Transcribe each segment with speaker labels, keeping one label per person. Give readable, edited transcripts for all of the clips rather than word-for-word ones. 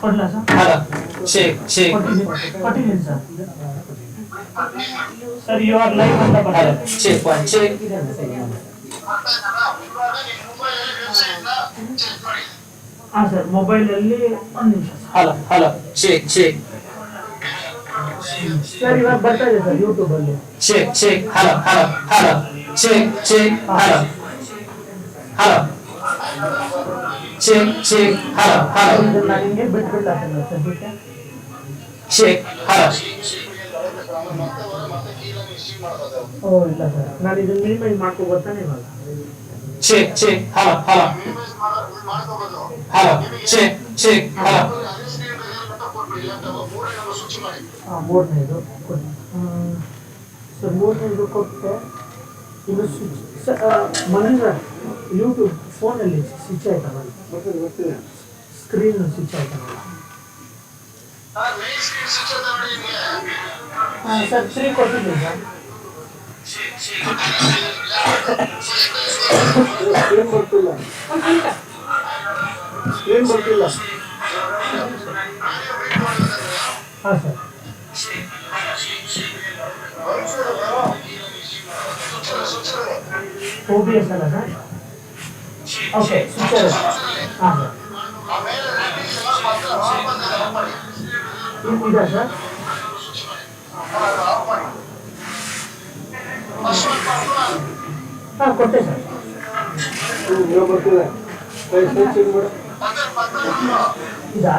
Speaker 1: ಕೊಡ್ಲಾ sir?
Speaker 2: Hello check
Speaker 1: ಕೊಟ್ಟಿದ್ದೀನಿ sir. Sir you are live ಅಂತ
Speaker 2: hello
Speaker 1: ಬರ್ತದೆ.
Speaker 2: ಚೆಕ್
Speaker 1: ಹಾಂ ಸರ್, ಮೊಬೈಲಲ್ಲಿ ಒಂದು ನಿಮಿಷ
Speaker 2: ಹಲೋ ಚೆಕ್
Speaker 1: ಸರ್. ಇವಾಗ ಬರ್ತಾ ಇದೆ ಸರ್ ಯೂಟ್ಯೂಬಲ್ಲಿ.
Speaker 2: ಹಲೋ ಚೆಕ್ ಹಲೋ
Speaker 1: ನಾನು ಹಿಂಗೆ ಬಿಟ್ಬಿಡ್ಲಾ ಸರ್ ಬಿಟ್ಟೆ?
Speaker 2: ಚೆಕ್ ಹಲೋ
Speaker 1: ಓ ಇಲ್ಲ ಸರ್, ನಾನು ಇದನ್ನ ಮಿನಿಮೈಸ್ ಮಾಡ್ಕೋಬೋತಾನೆ ಇವಾಗ.
Speaker 2: ಚೆಕ್ ಹಲೋ ಚೆಕ್ ಹಲೋ
Speaker 1: ಮೂರನೇದು ಸರ್, ಮೂರನೇದು ಕೊಟ್ಟೆ. ಇದು ಸ್ವಿಚ್ ಸರ್, ಮನೇಲಿ ಯೂಟ್ಯೂಬ್ ಫೋನಲ್ಲಿ ಸ್ವಿಚ್ ಆಯ್ತಾ ನೋಡಿ, ಸ್ಕ್ರೀನ್ ಸ್ವಿಚ್ ಆಯ್ತಾ ನೋಡಿ. ಹಾಂ ಸರ್, 3 ಕೊಟ್ಟಿದ್ದೀನಿ ಸರ್.
Speaker 3: ಸ್ಕ್ರೀನ್ ಬರ್ತಿಲ್ಲ.
Speaker 1: ಹಾಂ ಸರ್. OBS ಅಲ್ಲ ಸರ್? ಓಕೆ, ಸ್ವಿಚ್ ಇದೆ. ಹಾಂ ಸರ್. ಇದಾ ಸರ್? ಹಾಂ ಕೊಟ್ಟೆ ಸರ್. ಇದಾ?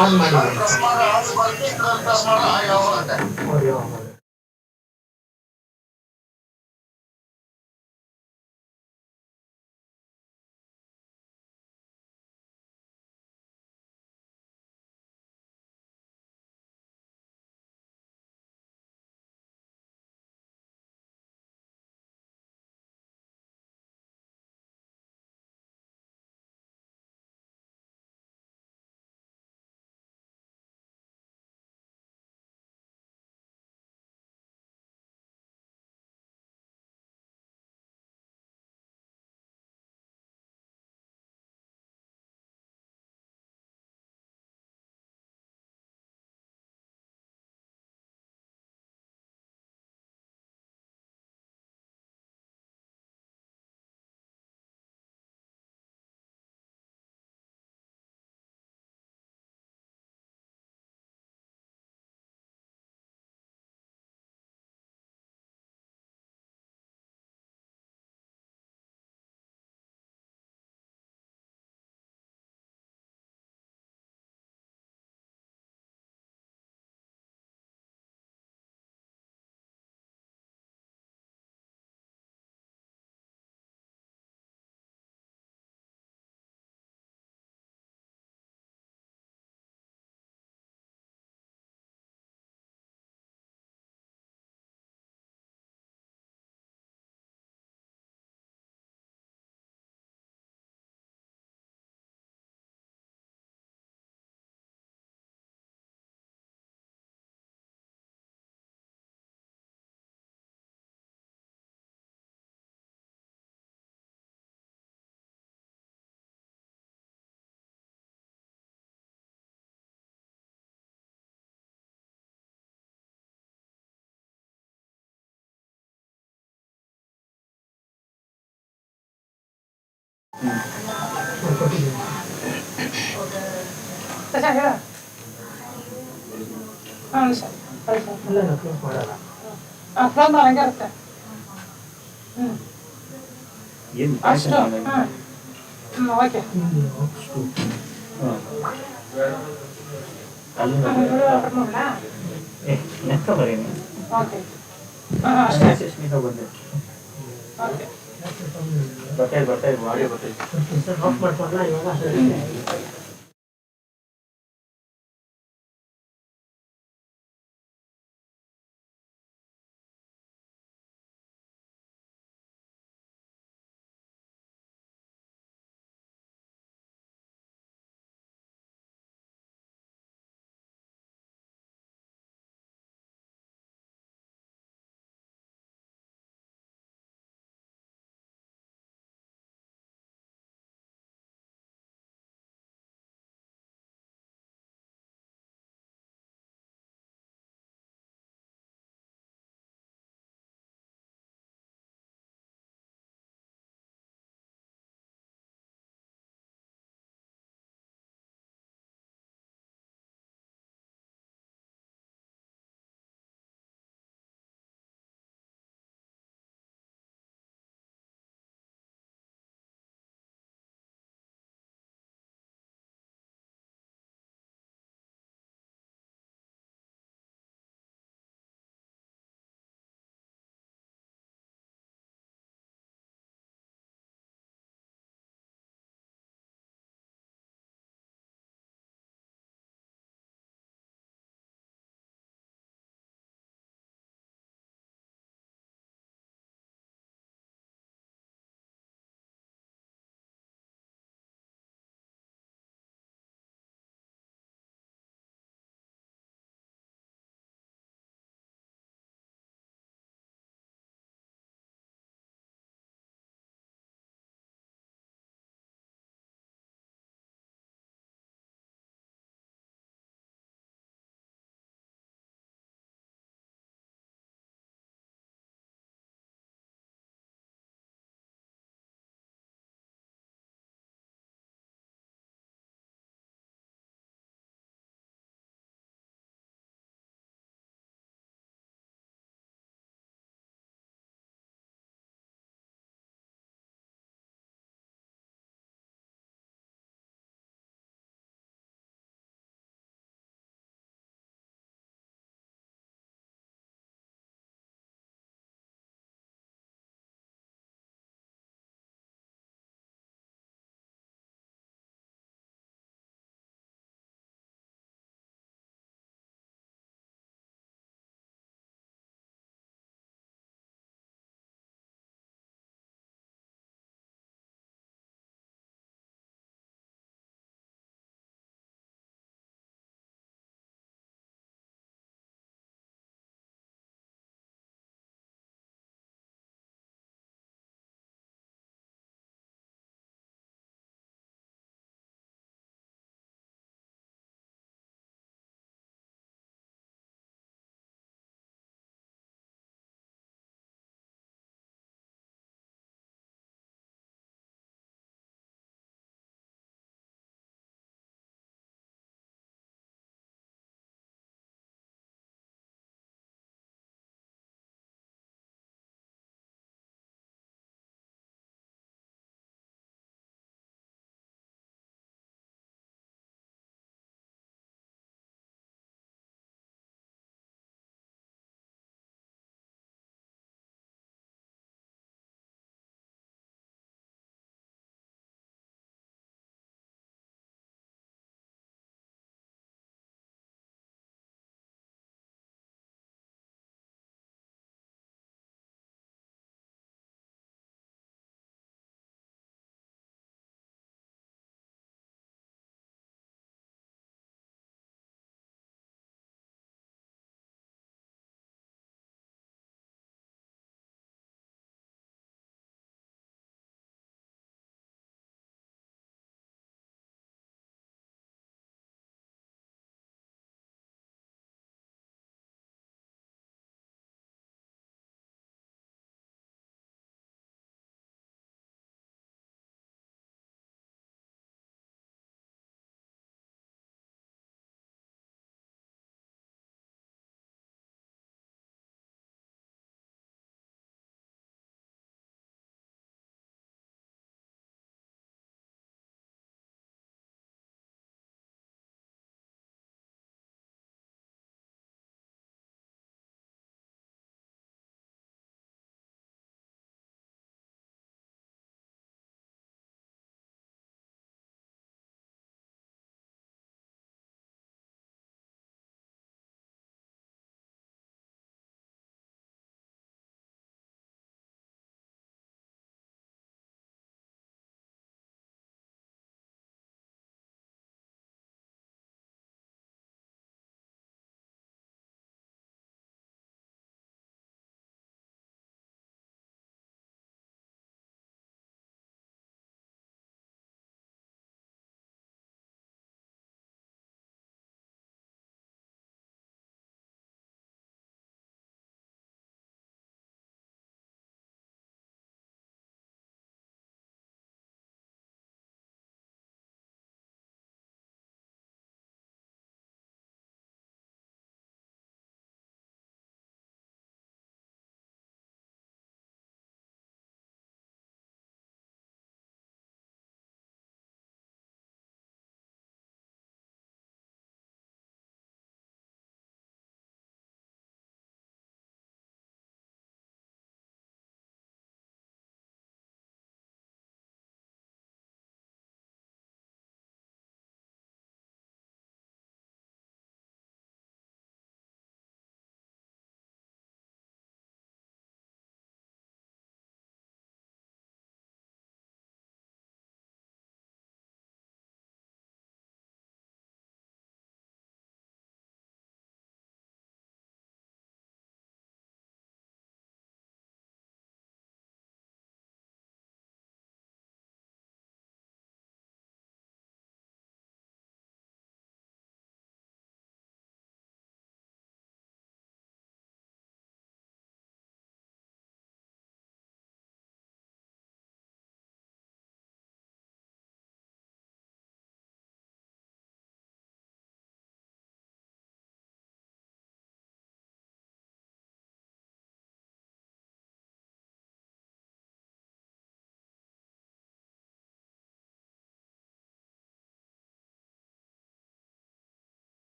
Speaker 1: ಆನ್ ಮಾಡಿ. ಎಲ್ಲ ಕ್ಲೋಸ್ ಮಾಡಲ್ಲ.
Speaker 4: ಹಂಗಿರುತ್ತೆ. ಅಷ್ಟು ಓಕೆ.
Speaker 1: ಆಫ್ ಮಾಡ್ಕೊಂಡ್ಲ ಇವಾಗ?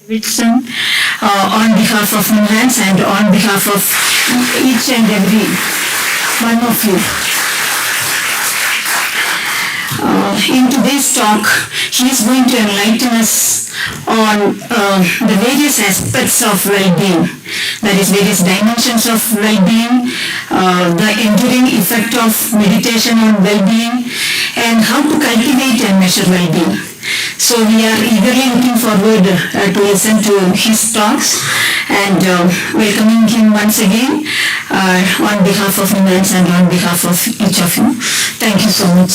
Speaker 3: Davison, on behalf of Neuroscience and on behalf of each and every one of you. In today's talk, he is going to enlighten us on the various aspects of well-being, that is, various dimensions of well-being, the enduring effect of meditation on well-being, and how to cultivate and measure well-being. So we are eagerly looking forward to listen to his talks and welcoming him once again on behalf of Neuroscience and on behalf of each of you. Thank you so much.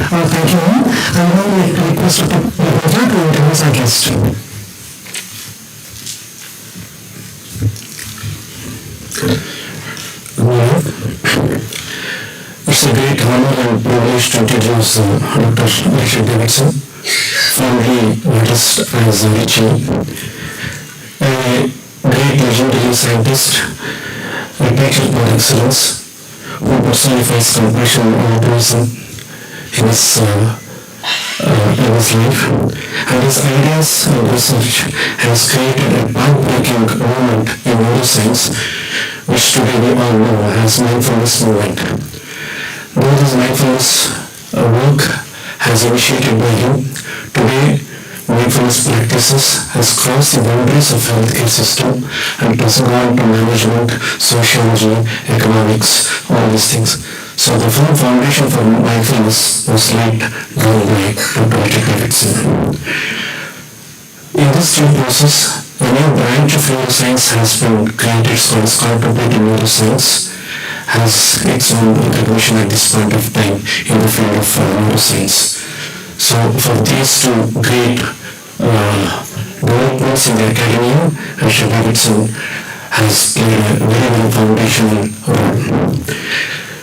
Speaker 5: Thank you. I would now like to request Dr. Prabhakar to introduce our guest. Good morning. It's a great honor and privilege to introduce Dr. Richard Davison, formerly noticed as Richie, a great legendary scientist, a teacher for excellence, who personifies compassion and altruism in his life, and his ideas and research has created a groundbreaking movement in neuroscience, which today we all know as mindfulness movement. Though this mindfulness work has initiated by him, today mindfulness practices has crossed the boundaries of healthcare system and has gone to management, sociology, economics, all these things. So the firm foundation for mindfulness was laid down by Dr. Richard Davison. In this due process, a new branch of neuroscience has been created, called contemplative neuroscience, has its own recognition at this point of time in the field of neuroscience. So for these two great developments in the academia, Richard Davison has played a very foundational role.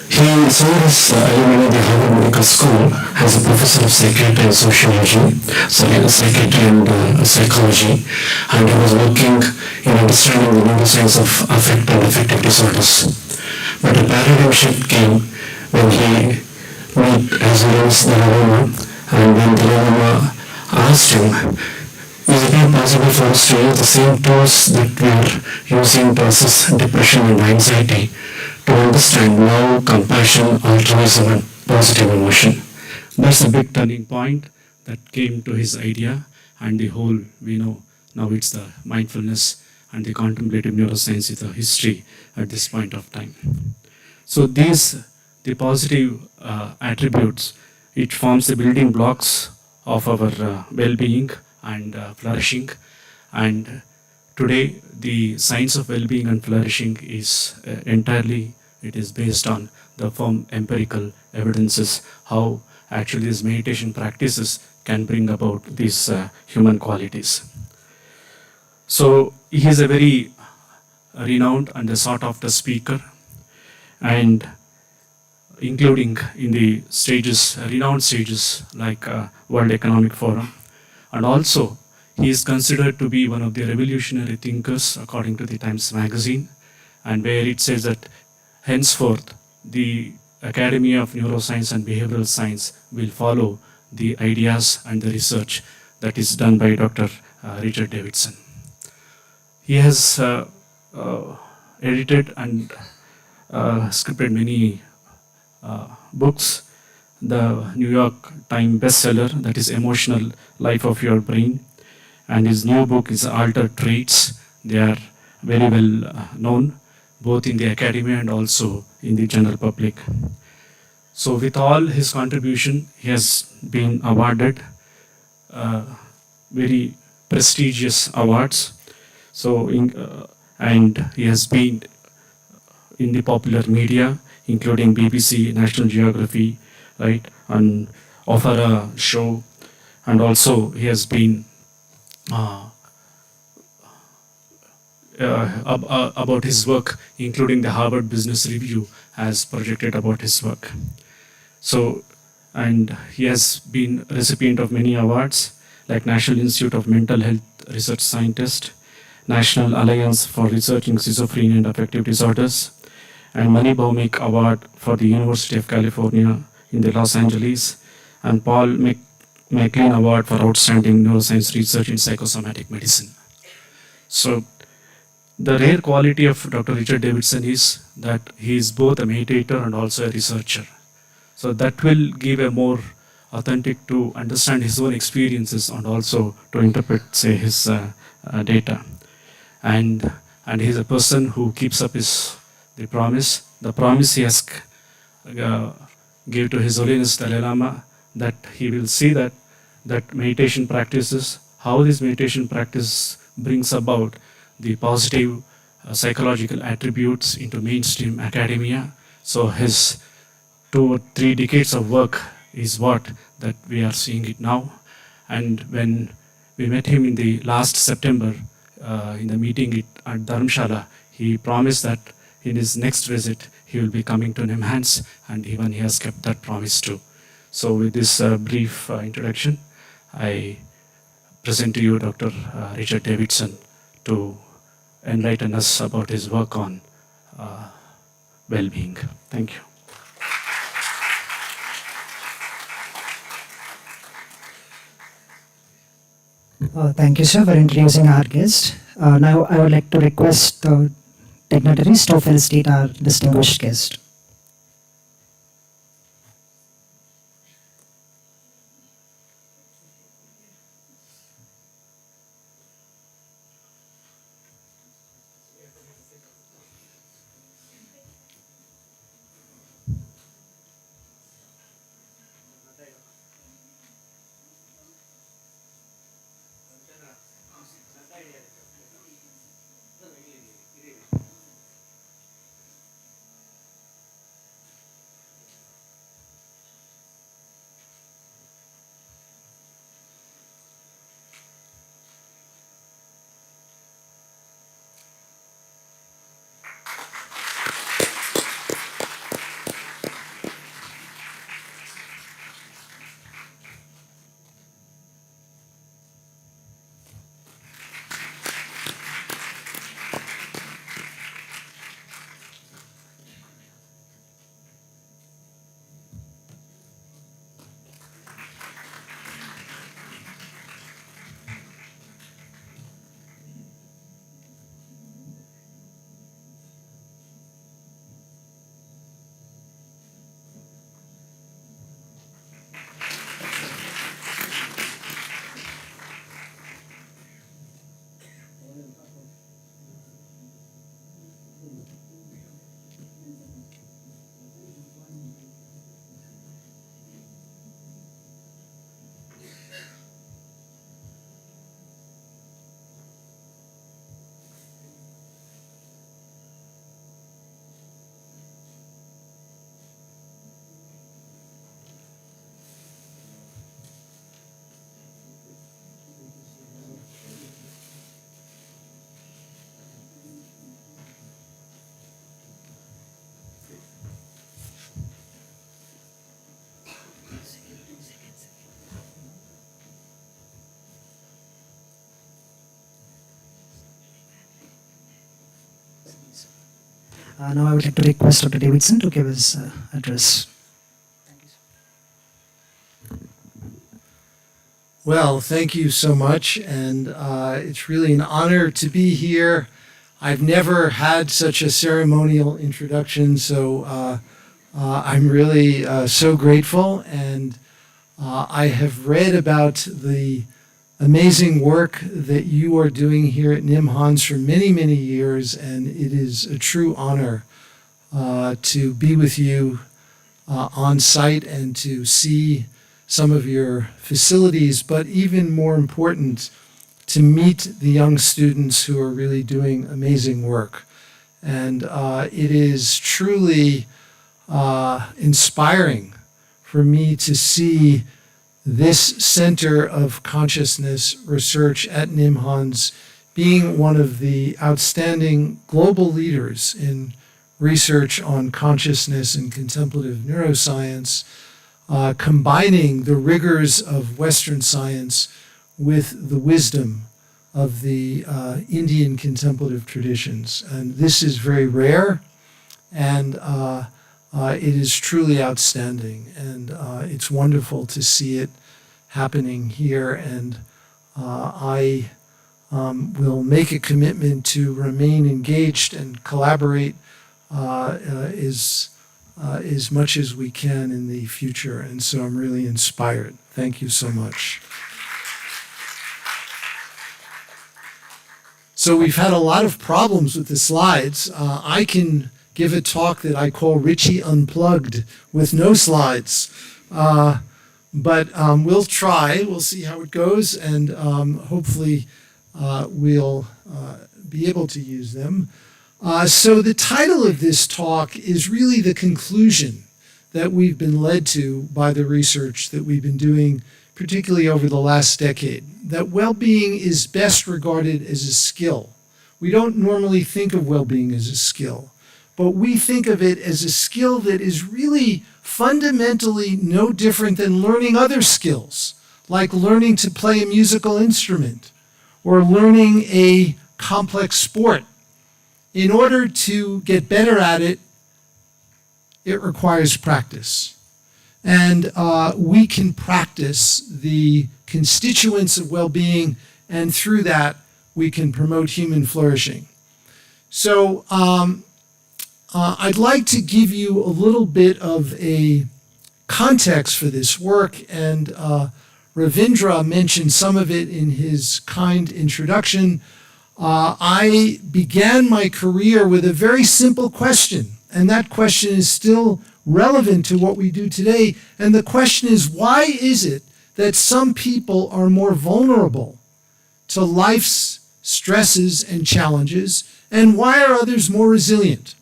Speaker 5: He served as alumni of the Harvard Medical School as a professor of psychiatry and sociology, psychiatry and psychology, and he was working in understanding the neuroscience of affect and affective disorders. But a paradigm shift came when he met Azarias Dalai, and when Dalai asked him, is it not possible for us to use the same tools that we are using to assess depression and anxiety to understand love, compassion, altruism, and positive emotion? That's a big turning point that came to his idea, and the whole, we know, now it's the mindfulness and the contemplative neuroscience is the history at this point of time. So these, the positive attributes, it forms the building blocks of our well-being and flourishing. And today, the science of well-being and flourishing is entirely, it is based on the firm empirical evidences, how actually these meditation practices can bring about these human qualities. So he is a very renowned and a sought-after speaker, and including in the stages, renowned stages like World Economic Forum, and also he is considered to be one of the revolutionary thinkers according to the Times magazine, and where it says that henceforth the Academy of Neuroscience and Behavioral Science will follow the ideas and the research that is done by Dr. Richard Davison. He has edited and scripted many books. The New York Times bestseller, that is Emotional Life of Your Brain, and his new book is Altered Traits. They are very well known both in the academia and also in the general public. So with all his contribution, he has been awarded very prestigious awards. So and he has been in the popular media, including BBC, National Geography, right, and offer a show, and also he has been about his work, including the Harvard Business Review has projected about his work. So, and he has been recipient of many awards like National Institute of Mental Health Research Scientist, National Alliance for Research in Schizophrenia and Affective Disorders, and Manny Baumick Award for the University of California in the Los Angeles, and Paul MacLean Award for Outstanding Neuroscience Research in Psychosomatic Medicine. So the rare quality of Dr. Richard Davison is that he is both a meditator and also a researcher. So that will give a more authentic to understand his own experiences and also to interpret, say, his data. And he's a person who keeps up the promise he has gave to His Holiness Dalai Lama, that he will see that meditation practices, how this meditation practice brings about the positive psychological attributes into mainstream academia. So his 2 or 3 decades of work is what that we are seeing it now. And when we met him in the last September in the meeting at Dharamshala, he promised that in his next visit he will be coming to Nimhans, and even he has kept that promise too. So with this brief introduction, I present to you Dr. Richard Davison to enlighten us about his work on well-being. Thank you.
Speaker 6: Thank you, sir, for introducing our guest. Now, I would like to request the dignitaries to felicitate our distinguished guest. Now I would like to request Dr. Davison to give his address.
Speaker 7: Well, thank you so much, and it's really an honor to be here. I've never had such a ceremonial introduction, so I'm really so grateful, and I have read about the amazing work that you are doing here at Nimhans for many, many years, and it is a true honor to be with you on site and to see some of your facilities, but even more important, to meet the young students who are really doing amazing work. And it is truly inspiring for me to see this Center of Consciousness Research at Nimhans being one of the outstanding global leaders in research on consciousness and contemplative neuroscience, combining the rigors of Western science with the wisdom of the Indian contemplative traditions. And this is very rare, and it is truly outstanding, and it's wonderful to see it happening here. And I will make a commitment to remain engaged and collaborate as much as we can in the future. And so I'm really inspired. Thank you so much. So we've had a lot of problems with the slides. I can give a talk that I call Richie Unplugged with no slides. But we'll try. We'll see how it goes, and hopefully we'll be able to use them. So the title of this talk is really the conclusion that we've been led to by the research that we've been doing, particularly over the last decade, that well-being is best regarded as a skill. We don't normally think of well-being as a skill, but we think of it as a skill that is really fundamentally no different than learning other skills, like learning to play a musical instrument or learning a complex sport. In order to get better at it, it requires practice. And we can practice the constituents of well-being, and through that, we can promote human flourishing. So I'd like to give you a little bit of a context for this work, and Ravindra mentioned some of it in his kind introduction. I began my career with a very simple question, and that question is still relevant to what we do today. And the question is, why is it that some people are more vulnerable to life's stresses and challenges, and why are others more resilient?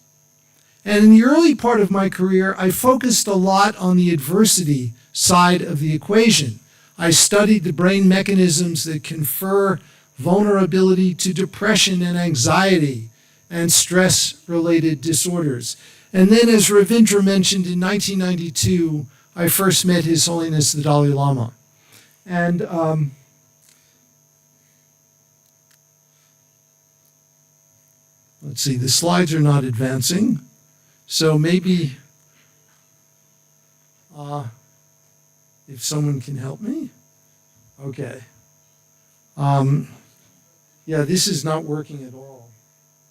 Speaker 7: And in the early part of my career, I focused a lot on the adversity side of the equation. I studied the brain mechanisms that confer vulnerability to depression and anxiety and stress-related disorders. And then, as Ravindra mentioned, in 1992, I first met His Holiness the Dalai Lama. And let's see, the slides are not advancing. So maybe if someone can help me. Okay. Yeah, this is not working at all.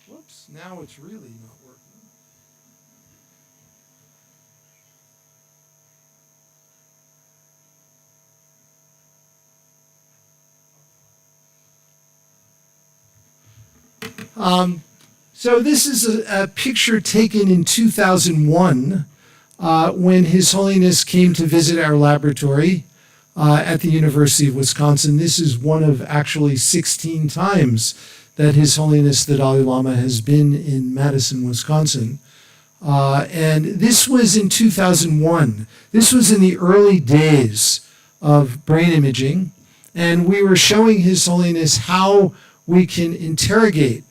Speaker 7: Whoops, now it's really not working. So this is a picture taken in 2001 when His Holiness came to visit our laboratory at the University of Wisconsin. This is one of actually 16 times that His Holiness the Dalai Lama has been in Madison, Wisconsin. And this was in 2001. This was in the early days of brain imaging, and we were showing His Holiness how we can interrogate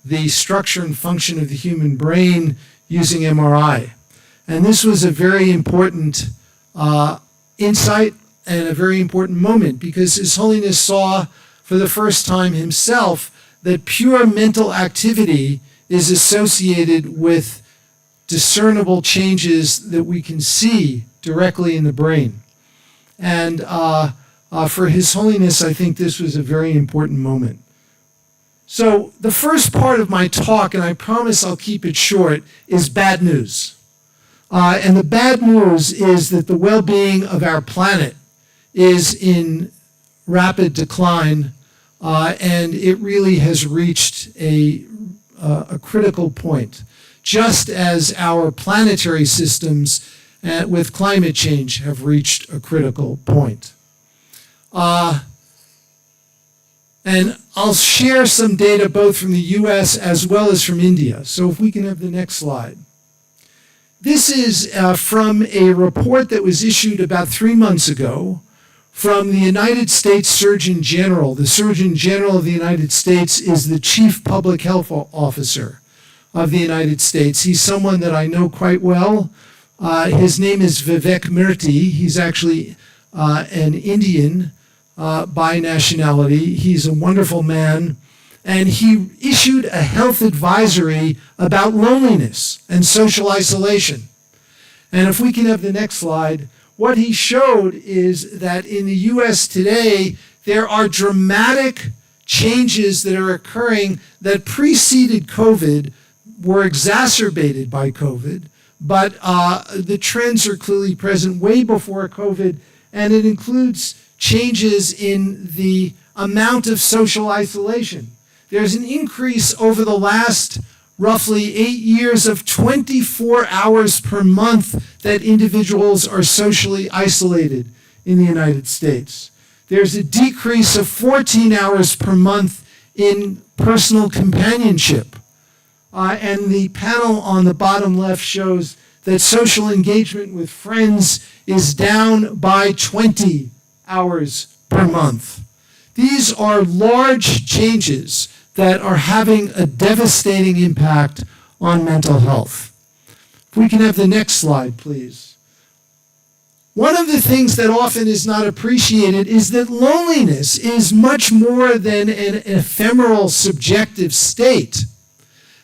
Speaker 7: the structure and function of the human brain using MRI. And this was a very important insight and a very important moment, because His Holiness saw for the first time himself that pure mental activity is associated with discernible changes that we can see directly in the brain. And for His Holiness, I think this was a very important moment. So the first part of my talk, and I promise I'll keep it short, is bad news. And the bad news is that the well-being of our planet is in rapid decline, and it really has reached a critical point, just as our planetary systems with climate change have reached a critical point. And I'll share some data both from the US as well as from India. So if we can have the next slide. This is from a report that was issued about 3 months ago from the United States Surgeon General. The Surgeon General of the United States is the Chief Public Health Officer of the United States. He's someone that I know quite well. His name is Vivek Murthy. He's actually an Indian by nationality. He's a wonderful man. And he issued a health advisory about loneliness and social isolation. And if we can have the next slide, what he showed is that in the US today, there are dramatic changes that are occurring that preceded COVID, were exacerbated by COVID, but the trends are clearly present way before COVID, and it includes changes in the amount of social isolation. There's an increase over the last roughly 8 years of 24 hours per month that individuals are socially isolated in the United States. There's a decrease of 14 hours per month in personal companionship. And the panel on the bottom left shows that social engagement with friends is down by 20 hours per month. These are large changes that are having a devastating impact on mental health. If we can have the next slide, please. One of the things that often is not appreciated is that loneliness is much more than an ephemeral subjective state.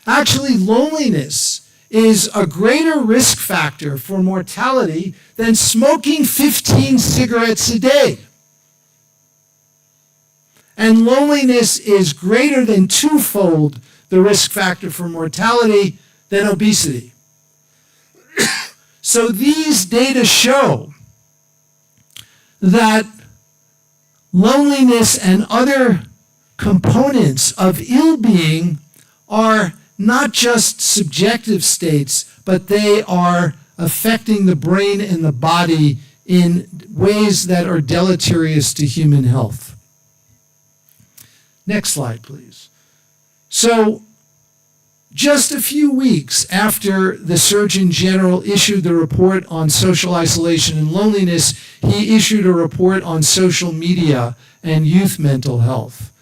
Speaker 7: Actually, loneliness is a greater risk factor for mortality than smoking 15 cigarettes a day. And loneliness is greater than twofold the risk factor for mortality than obesity. So these data show that loneliness and other components of ill-being are not just subjective states, but they are affecting the brain and the body in ways that are deleterious to human health. Next slide, please. So, just a few weeks after the Surgeon General issued the report on social isolation and loneliness, he issued a report on social media and youth mental health.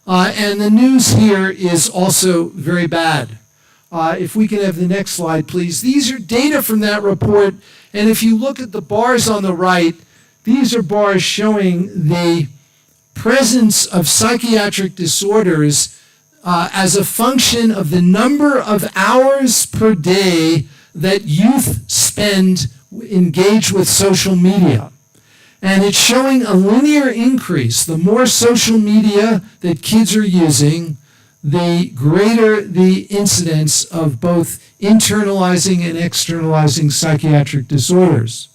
Speaker 7: And the news here is also very bad. If we can have the next slide, please. These are data from that report, and if you look at the bars on the right, these are bars showing the presence of psychiatric disorders as a function of the number of hours per day that youth spend engaged with social media. And it's showing a linear increase. The more social media that kids are using, the greater the incidence of both internalizing and externalizing psychiatric disorders.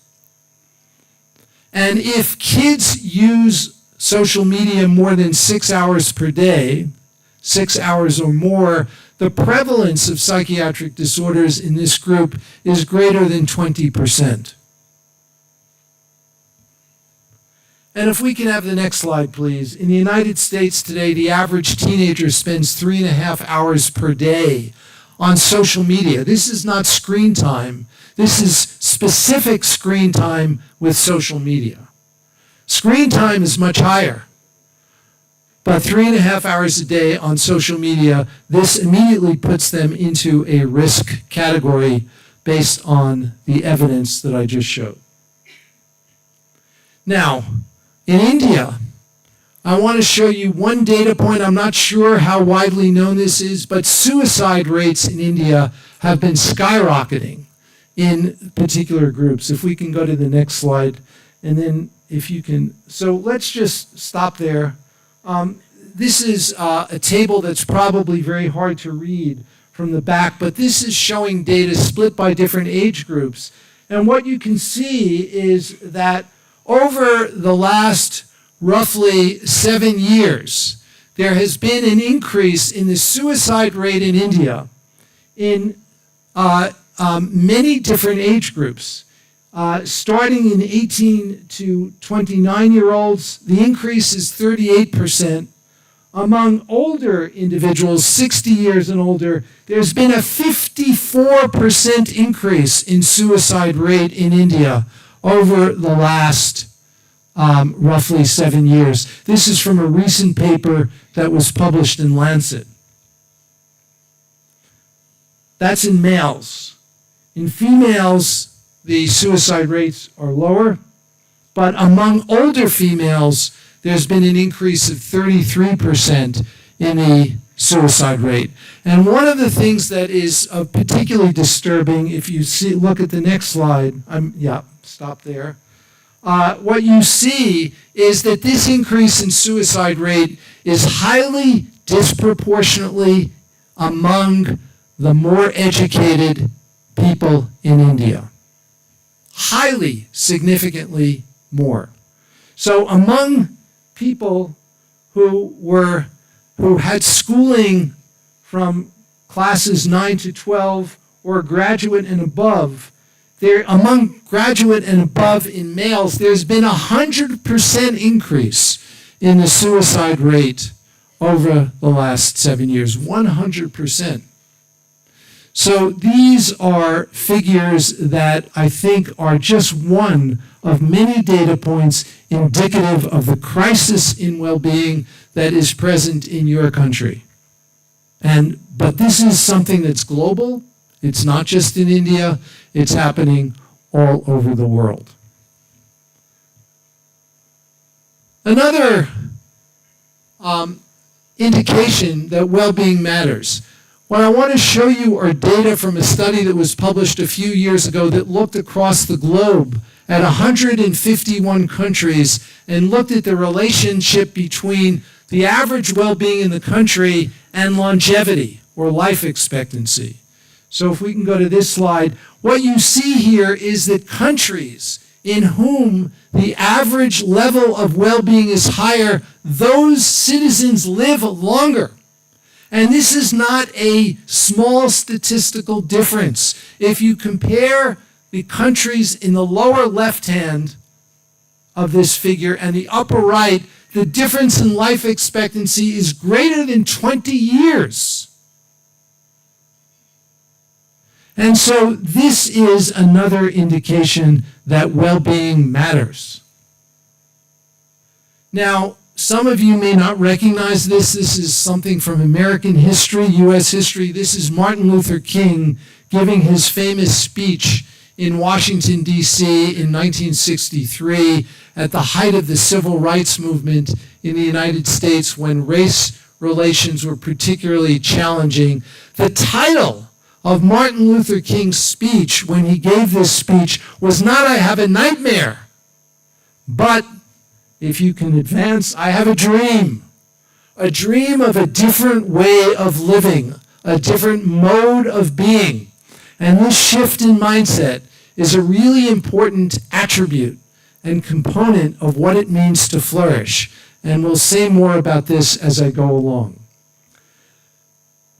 Speaker 7: And if kids use social media more than 6 hours per day, 6 hours or more, the prevalence of psychiatric disorders in this group is greater than 20%. And if we can have the next slide, please. In the United States today, the average teenager spends 3.5 hours per day on social media. This is not screen time. This is specific screen time with social media. Screen time is much higher. But 3.5 hours a day on social media, this immediately puts them into a risk category based on the evidence that I just showed. Now, in India, I want to show you one data point. I'm not sure how widely known this is, but suicide rates in India have been skyrocketing in particular groups. If we can go to the next slide, and then if you can, so let's just stop there. This is a table that's probably very hard to read from the back, but this is showing data split by different age groups. And what you can see is that over the last roughly 7 years, there has been an increase in the suicide rate in India in many different age groups. Starting in 18 to 29-year-olds, the increase is 38%. Among older individuals, 60 years and older, there's been a 54% increase in suicide rate in India over the last roughly 7 years. This is from a recent paper that was published in Lancet. That's in males. In females, the suicide rates are lower, but among older females, there's been an increase of 33% in the suicide rate. And one of the things that is particularly disturbing, if you look at the next slide, stop there. What you see is that this increase in suicide rate is highly disproportionately among the more educated people in India. Highly, significantly more. So among people who had schooling from classes 9 to 12 or graduate and above, among graduate and above in males, there's been a 100% increase in the suicide rate over the last 7 years. 100%. So these are figures that I think are just one of many data points indicative of the crisis in well-being that is present in your country. But this is something that's global. It's not just in India. It's happening all over the world. Another indication that well-being matters. What I want to show you are data from a study that was published a few years ago that looked across the globe at 151 countries and looked at the relationship between the average well-being in the country and longevity or life expectancy. So if we can go to this slide, what you see here is that countries in whom the average level of well-being is higher, those citizens live longer. And this is not a small statistical difference. If you compare the countries in the lower left hand of this figure and the upper right, the difference in life expectancy is greater than 20 years. And so this is another indication that well-being matters. Now, some of you may not recognize this. This is something from American history, U.S. history. This is Martin Luther King giving his famous speech in Washington, D.C. in 1963 at the height of the civil rights movement in the United States when race relations were particularly challenging. The title of Martin Luther King's speech when he gave this speech was not "I have a nightmare," but, if you can advance, "I have a dream of a different way of living, a different mode of being." And this shift in mindset is a really important attribute and component of what it means to flourish. And we'll say more about this as I go along.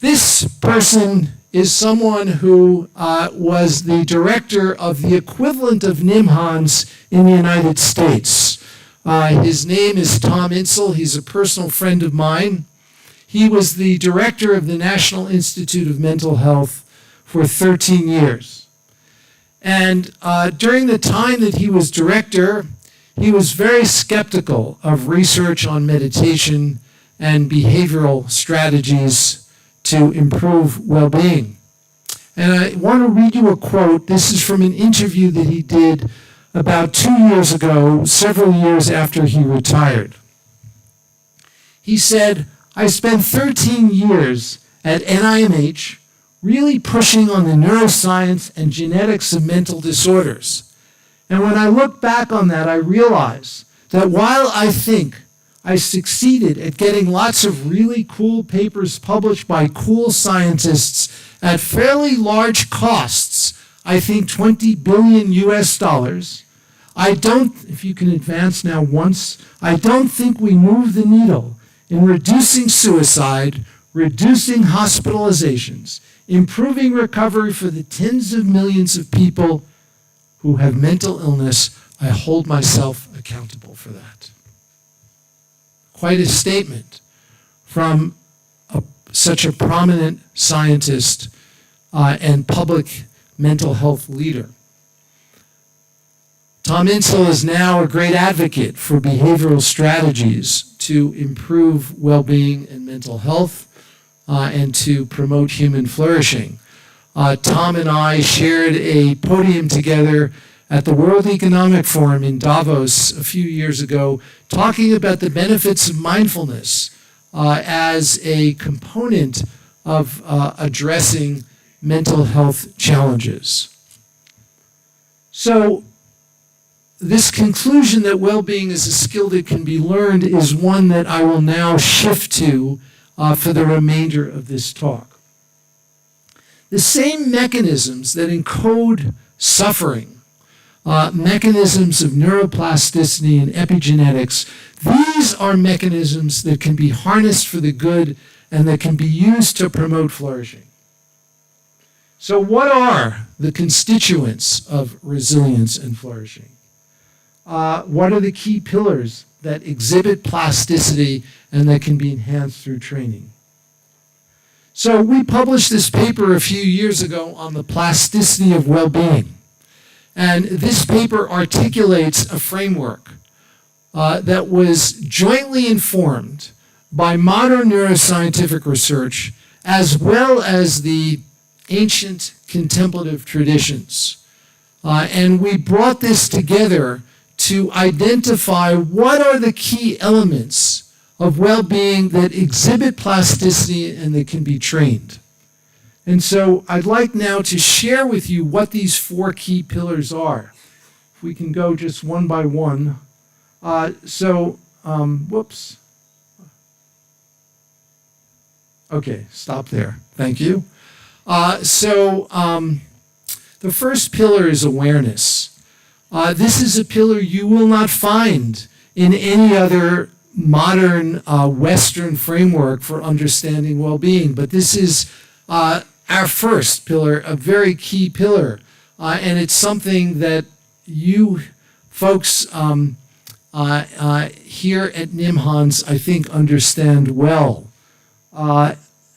Speaker 7: This person is someone who was the director of the equivalent of NIMHANS in the United States. His name is Tom Insel. He's a personal friend of mine. He was the director of the National Institute of Mental Health for 13 years. And during the time that he was director, he was very skeptical of research on meditation and behavioral strategies to improve well-being. And I want to read you a quote. This is from an interview that he did about 2 years ago, several years after he retired. He said, "I spent 13 years at NIMH really pushing on the neuroscience and genetics of mental disorders. And when I look back on that, I realize that while I think I succeeded at getting lots of really cool papers published by cool scientists at fairly large costs, I think $20 billion US, I don't, if you can advance now once, I don't think we move the needle in reducing suicide, reducing hospitalizations, improving recovery for the tens of millions of people who have mental illness. I hold myself accountable for that." Quite a statement from such a prominent scientist and public mental health leader. Tom Insel is now a great advocate for behavioral strategies to improve well-being and mental health and to promote human flourishing. Tom and I shared a podium together at the World Economic Forum in Davos a few years ago, talking about the benefits of mindfulness as a component of addressing mental health challenges. So this conclusion that well-being is a skill that can be learned is one that I will now shift to for the remainder of this talk. The same mechanisms that encode suffering, mechanisms of neuroplasticity and epigenetics, these are mechanisms that can be harnessed for the good and that can be used to promote flourishing. So what are the constituents of resilience and flourishing? What are the key pillars that exhibit plasticity and that can be enhanced through training? So we published this paper a few years ago on the plasticity of well-being. And this paper articulates a framework that was jointly informed by modern neuroscientific research as well as the ancient contemplative traditions. And we brought this together to identify what are the key elements of well-being that exhibit plasticity and that can be trained. And so I'd like now to share with you what these 4 key pillars are. If we can go just one by one. Whoops. Okay, stop there. Thank you. The first pillar is awareness. This is a pillar you will not find in any other modern Western framework for understanding well-being, but this is our first pillar, a very key pillar, and it's something that you folks here at NIMHANS, I think, understand well.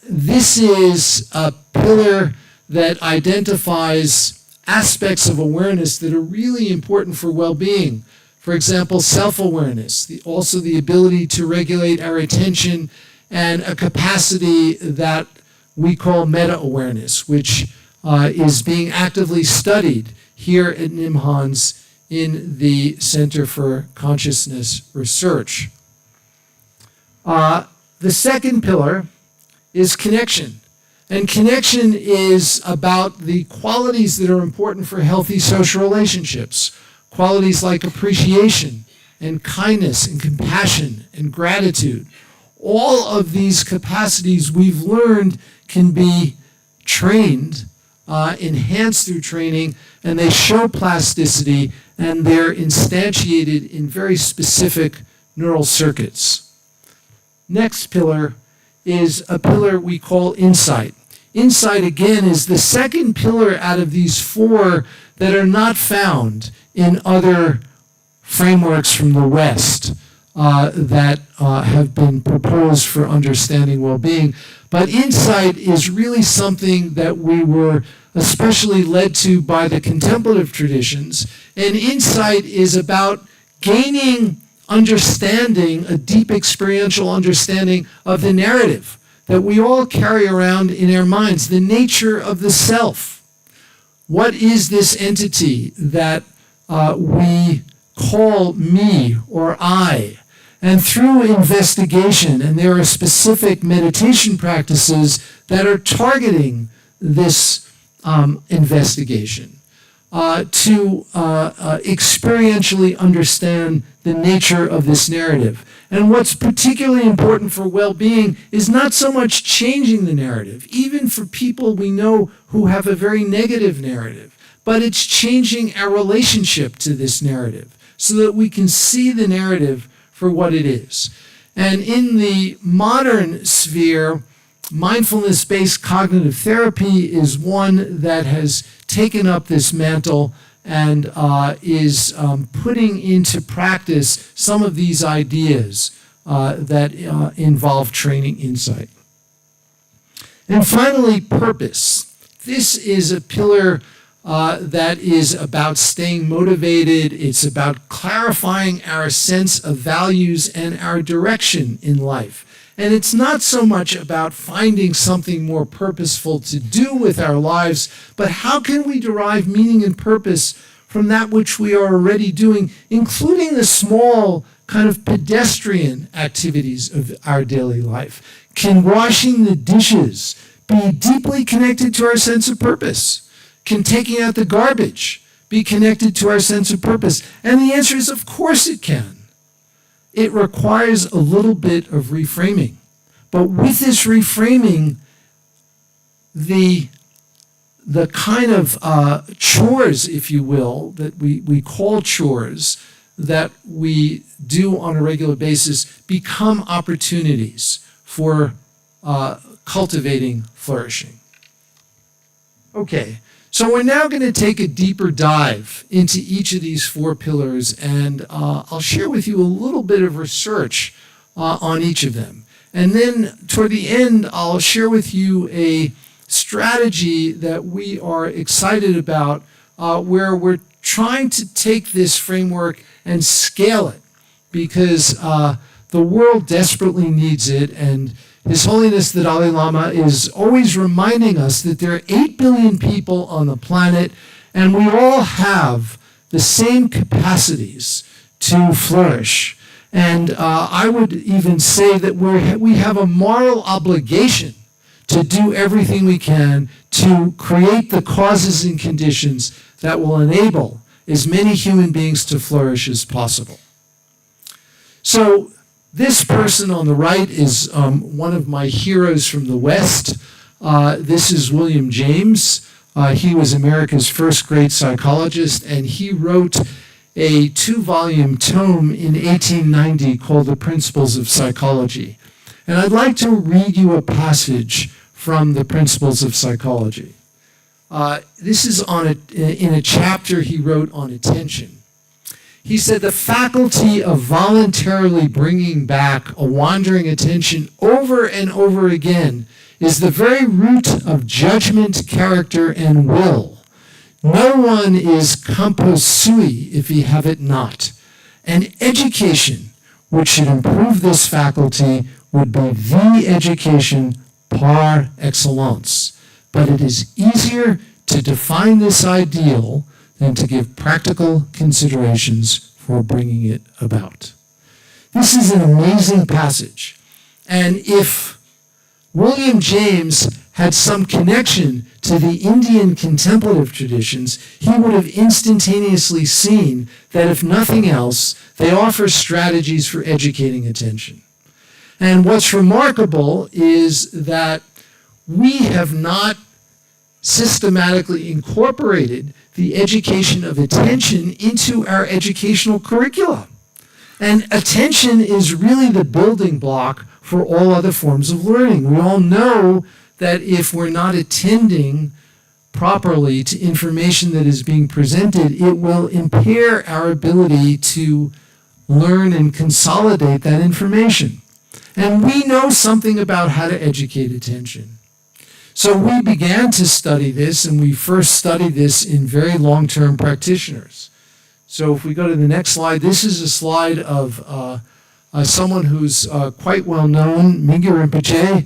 Speaker 7: This is a pillar that identifies aspects of awareness that are really important for well-being. For example, self-awareness, also the ability to regulate our attention, and a capacity that we call meta-awareness, which is being actively studied here at NIMHANS in the Center for Consciousness Research. The second pillar is connection. And connection is about the qualities that are important for healthy social relationships. Qualities like appreciation and kindness and compassion and gratitude. All of these capacities we've learned can be trained, enhanced through training, and they show plasticity, and they're instantiated in very specific neural circuits. Next pillar is a pillar we call insight. Insight, again, is the second pillar out of these 4 that are not found in other frameworks from the West that have been proposed for understanding well-being. But insight is really something that we were especially led to by the contemplative traditions. And insight is about gaining understanding, a deep experiential understanding of the narrative that we all carry around in our minds, the nature of the self. What is this entity that we call me or I? And through investigation, and there are specific meditation practices that are targeting this investigation to experientially understand the nature of this narrative. And what's particularly important for well-being is not so much changing the narrative, even for people we know who have a very negative narrative, but it's changing our relationship to this narrative so that we can see the narrative for what it is. And in the modern sphere, mindfulness-based cognitive therapy is one that has taken up this mantle and is putting into practice some of these ideas that involve training insight. And finally, purpose. This is a pillar that is about staying motivated. It's about clarifying our sense of values and our direction in life. And it's not so much about finding something more purposeful to do with our lives, but how can we derive meaning and purpose from that which we are already doing, including the small kind of pedestrian activities of our daily life? Can washing the dishes be deeply connected to our sense of purpose? Can taking out the garbage be connected to our sense of purpose? And the answer is, of course it can. It requires a little bit of reframing. But with this reframing, the kind of chores, if you will, that we call chores, that we do on a regular basis become opportunities for cultivating flourishing. Okay, so we're now going to take a deeper dive into each of these 4 pillars, and I'll share with you a little bit of research on each of them. And then toward the end, I'll share with you a strategy that we are excited about, where we're trying to take this framework and scale it, because the world desperately needs it, and His Holiness the Dalai Lama is always reminding us that there are 8 billion people on the planet, and we all have the same capacities to flourish. And I would even say that we have a moral obligation to do everything we can to create the causes and conditions that will enable as many human beings to flourish as possible. So this person on the right is one of my heroes from the West. This is William James. He was America's first great psychologist, and he wrote a 2-volume tome in 1890 called The Principles of Psychology. And I'd like to read you a passage from The Principles of Psychology. This is in a chapter he wrote on attention. He said, "The faculty of voluntarily bringing back a wandering attention over and over again is the very root of judgment, character, and will. No one is compos sui if he have it not. And education, which should improve this faculty, would be the education par excellence. But it is easier to define this ideal than to give practical considerations for bringing it about." This is an amazing passage. And if William James had some connection to the Indian contemplative traditions, he would have instantaneously seen that, if nothing else, they offer strategies for educating attention. And what's remarkable is that we have not systematically incorporated the education of attention into our educational curricula. And attention is really the building block for all other forms of learning. We all know that if we're not attending properly to information that is being presented, it will impair our ability to learn and consolidate that information. And we know something about how to educate attention. So we began to study this, and we first studied this in very long-term practitioners. So if we go to the next slide, this is a slide of someone who's quite well known, Mingyur Rinpoche,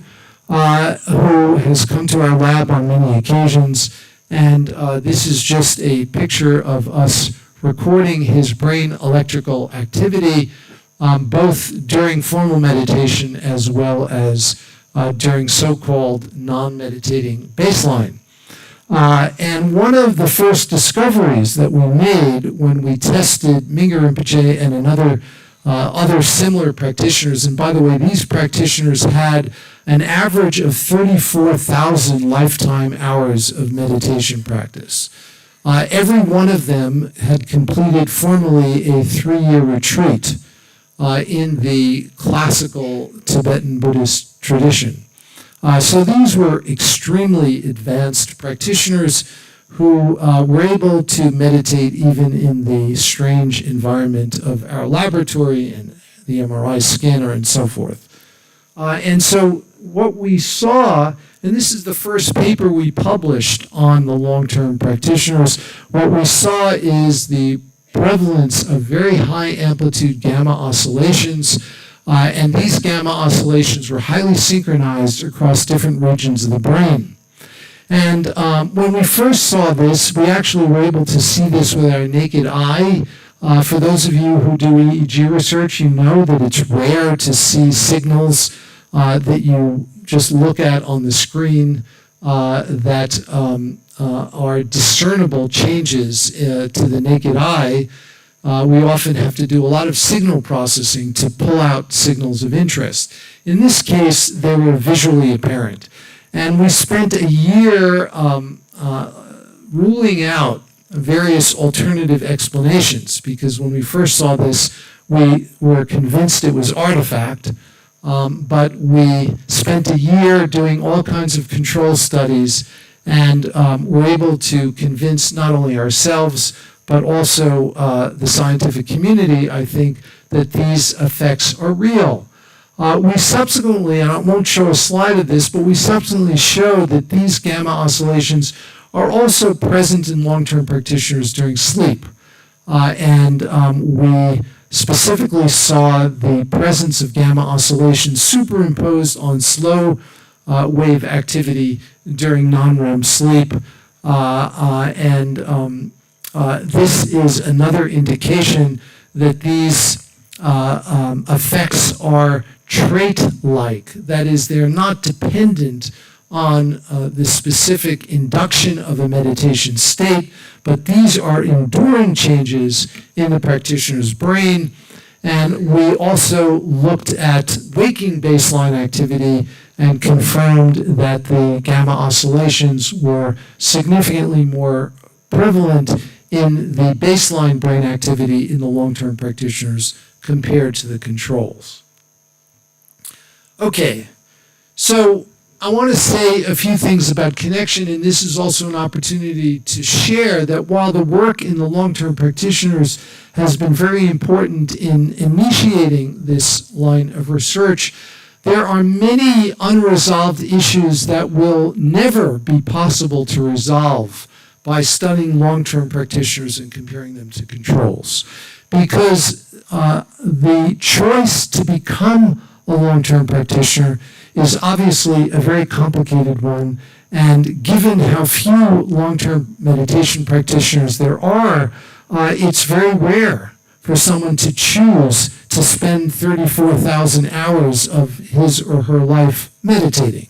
Speaker 7: who has come to our lab on many occasions. And this is just a picture of us recording his brain electrical activity, both during formal meditation as well as during so-called non-meditating baseline. And one of the first discoveries that we made when we tested Mingyur Rinpoche and other similar practitioners, and by the way, these practitioners had an average of 34,000 lifetime hours of meditation practice. Every one of them had completed formally a 3-year retreat in the classical Tibetan Buddhist tradition. So these were extremely advanced practitioners who were able to meditate even in the strange environment of our laboratory and the MRI scanner and so forth. And so what we saw, and this is the first paper we published on the long-term practitioners, what we saw is the prevalence of very high amplitude gamma oscillations, and these gamma oscillations were highly synchronized across different regions of the brain. And when we first saw this, we actually were able to see this with our naked eye For those of you who do EEG research, you know that it's rare to see signals that you just look at on the screen that are discernible changes to the naked eye. We often have to do a lot of signal processing to pull out signals of interest. In this case, they were visually apparent. And we spent a year ruling out various alternative explanations, because when we first saw this, we were convinced it was artifact, but we spent a year doing all kinds of control studies and were able to convince not only ourselves, but also the scientific community, I think, that these effects are real. We subsequently, and I won't show a slide of this, but we subsequently showed that these gamma oscillations are also present in long-term practitioners during sleep. We specifically saw the presence of gamma oscillations superimposed on slow wave activity during non-REM sleep. This is another indication that these effects are trait-like. That is, they're not dependent on the specific induction of a meditation state, but these are enduring changes in the practitioner's brain. And we also looked at waking baseline activity and confirmed that the gamma oscillations were significantly more prevalent in the baseline brain activity in the long-term practitioners compared to the controls. Okay, so I want to say a few things about connection, and this is also an opportunity to share that while the work in the long-term practitioners has been very important in initiating this line of research, there are many unresolved issues that will never be possible to resolve by studying long-term practitioners and comparing them to controls. Because the choice to become a long-term practitioner is obviously a very complicated one, and given how few long-term meditation practitioners there are, it's very rare for someone to choose to spend 34,000 hours of his or her life meditating.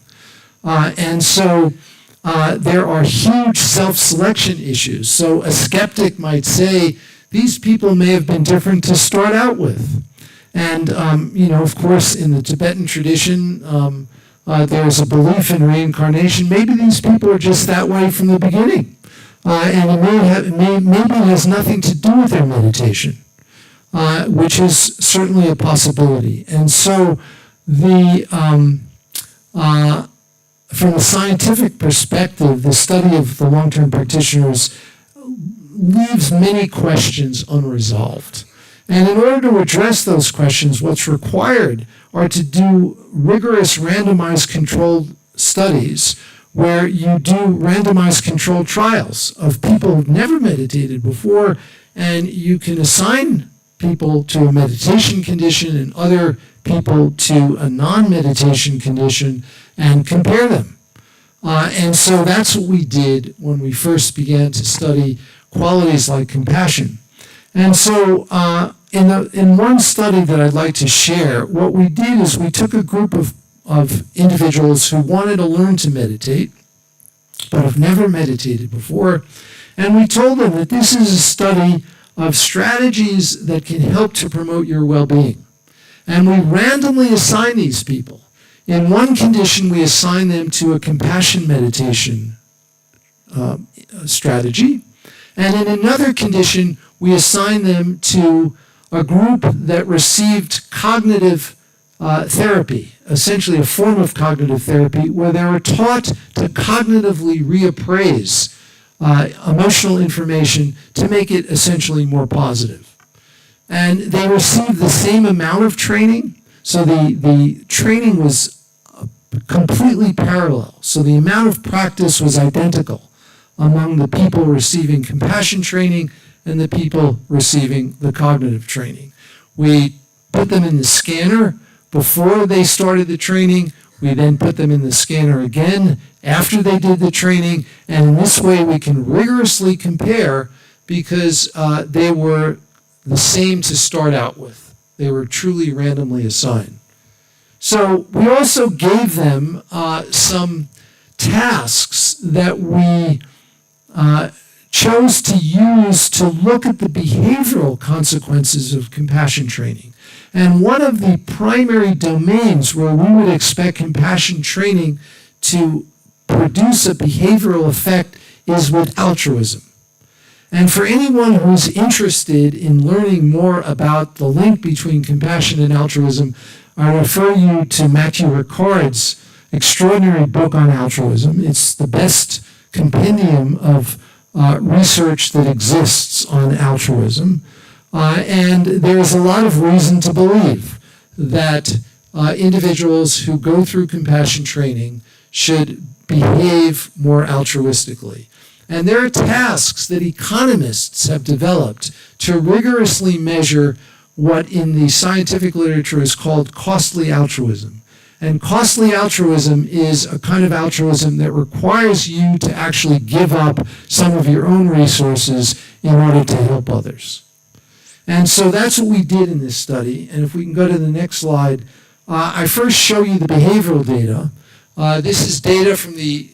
Speaker 7: And so there are huge self-selection issues. So a skeptic might say, these people may have been different to start out with. And, of course, in the Tibetan tradition, there's a belief in reincarnation. Maybe these people are just that way from the beginning. And it maybe it has nothing to do with their meditation, which is certainly a possibility. And so from a scientific perspective, the study of the long-term practitioners leaves many questions unresolved. And in order to address those questions, what's required are to do rigorous randomized controlled studies where you do randomized controlled trials of people who've never meditated before, and you can assign people to a meditation condition and other people to a non-meditation condition and compare them. And so that's what we did when we first began to study qualities like compassion. And so in one study that I'd like to share, what we did is we took a group of individuals who wanted to learn to meditate, but have never meditated before, and we told them that this is a study of strategies that can help to promote your well-being. And we randomly assign these people. In one condition, we assign them to a compassion meditation strategy. And in another condition, we assign them to a group that received cognitive therapy, essentially a form of cognitive therapy, where they were taught to cognitively reappraise emotional information to make it essentially more positive. And they received the same amount of training, so the training was completely parallel. So the amount of practice was identical among the people receiving compassion training and the people receiving the cognitive training. We put them in the scanner before they started the training. We then put them in the scanner again after they did the training, and in this way we can rigorously compare because they were the same to start out with. They were truly randomly assigned. So we also gave them some tasks that we chose to use to look at the behavioral consequences of compassion training. And one of the primary domains where we would expect compassion training to produce a behavioral effect is with altruism. And for anyone who's interested in learning more about the link between compassion and altruism, I refer you to Matthew Ricard's extraordinary book on altruism. It's the best compendium of research that exists on altruism. And there is a lot of reason to believe that individuals who go through compassion training should behave more altruistically. And there are tasks that economists have developed to rigorously measure what in the scientific literature is called costly altruism. And costly altruism is a kind of altruism that requires you to actually give up some of your own resources in order to help others. And so that's what we did in this study. And if we can go to the next slide, I first show you the behavioral data. This is data from the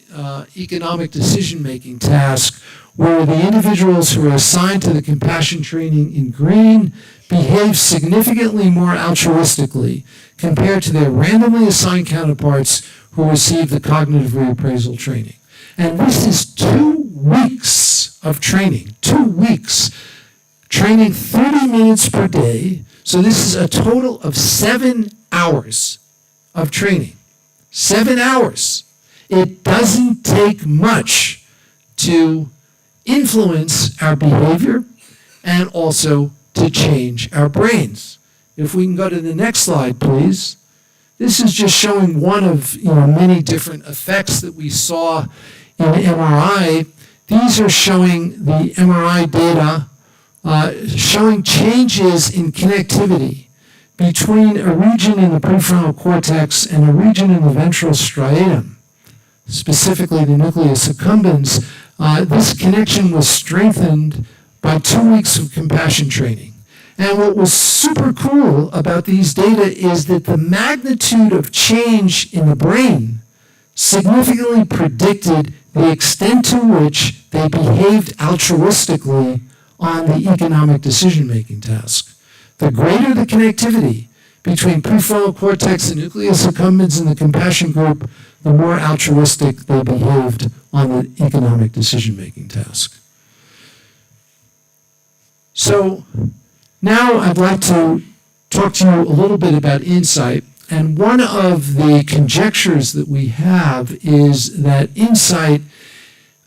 Speaker 7: economic decision-making task, where the individuals who are assigned to the compassion training in green behave significantly more altruistically compared to their randomly assigned counterparts who receive the cognitive reappraisal training. And this is 2 weeks of training, 2 weeks, training 30 minutes per day. So this is a total of 7 hours of training. 7 hours. It doesn't take much to influence our behavior and also to change our brains. If we can go to the next slide, please. This is just showing one of many different effects that we saw in MRI. These are showing the MRI data showing changes in connectivity between a region in the prefrontal cortex and a region in the ventral striatum, specifically the nucleus accumbens. This connection was strengthened by 2 weeks of compassion training. And what was super cool about these data is that the magnitude of change in the brain significantly predicted the extent to which they behaved altruistically on the economic decision-making task. The greater the connectivity between prefrontal cortex and nucleus accumbens in the compassion group, the more altruistic they behaved on the economic decision-making task. So now I'd like to talk to you a little bit about insight. And one of the conjectures that we have is that insight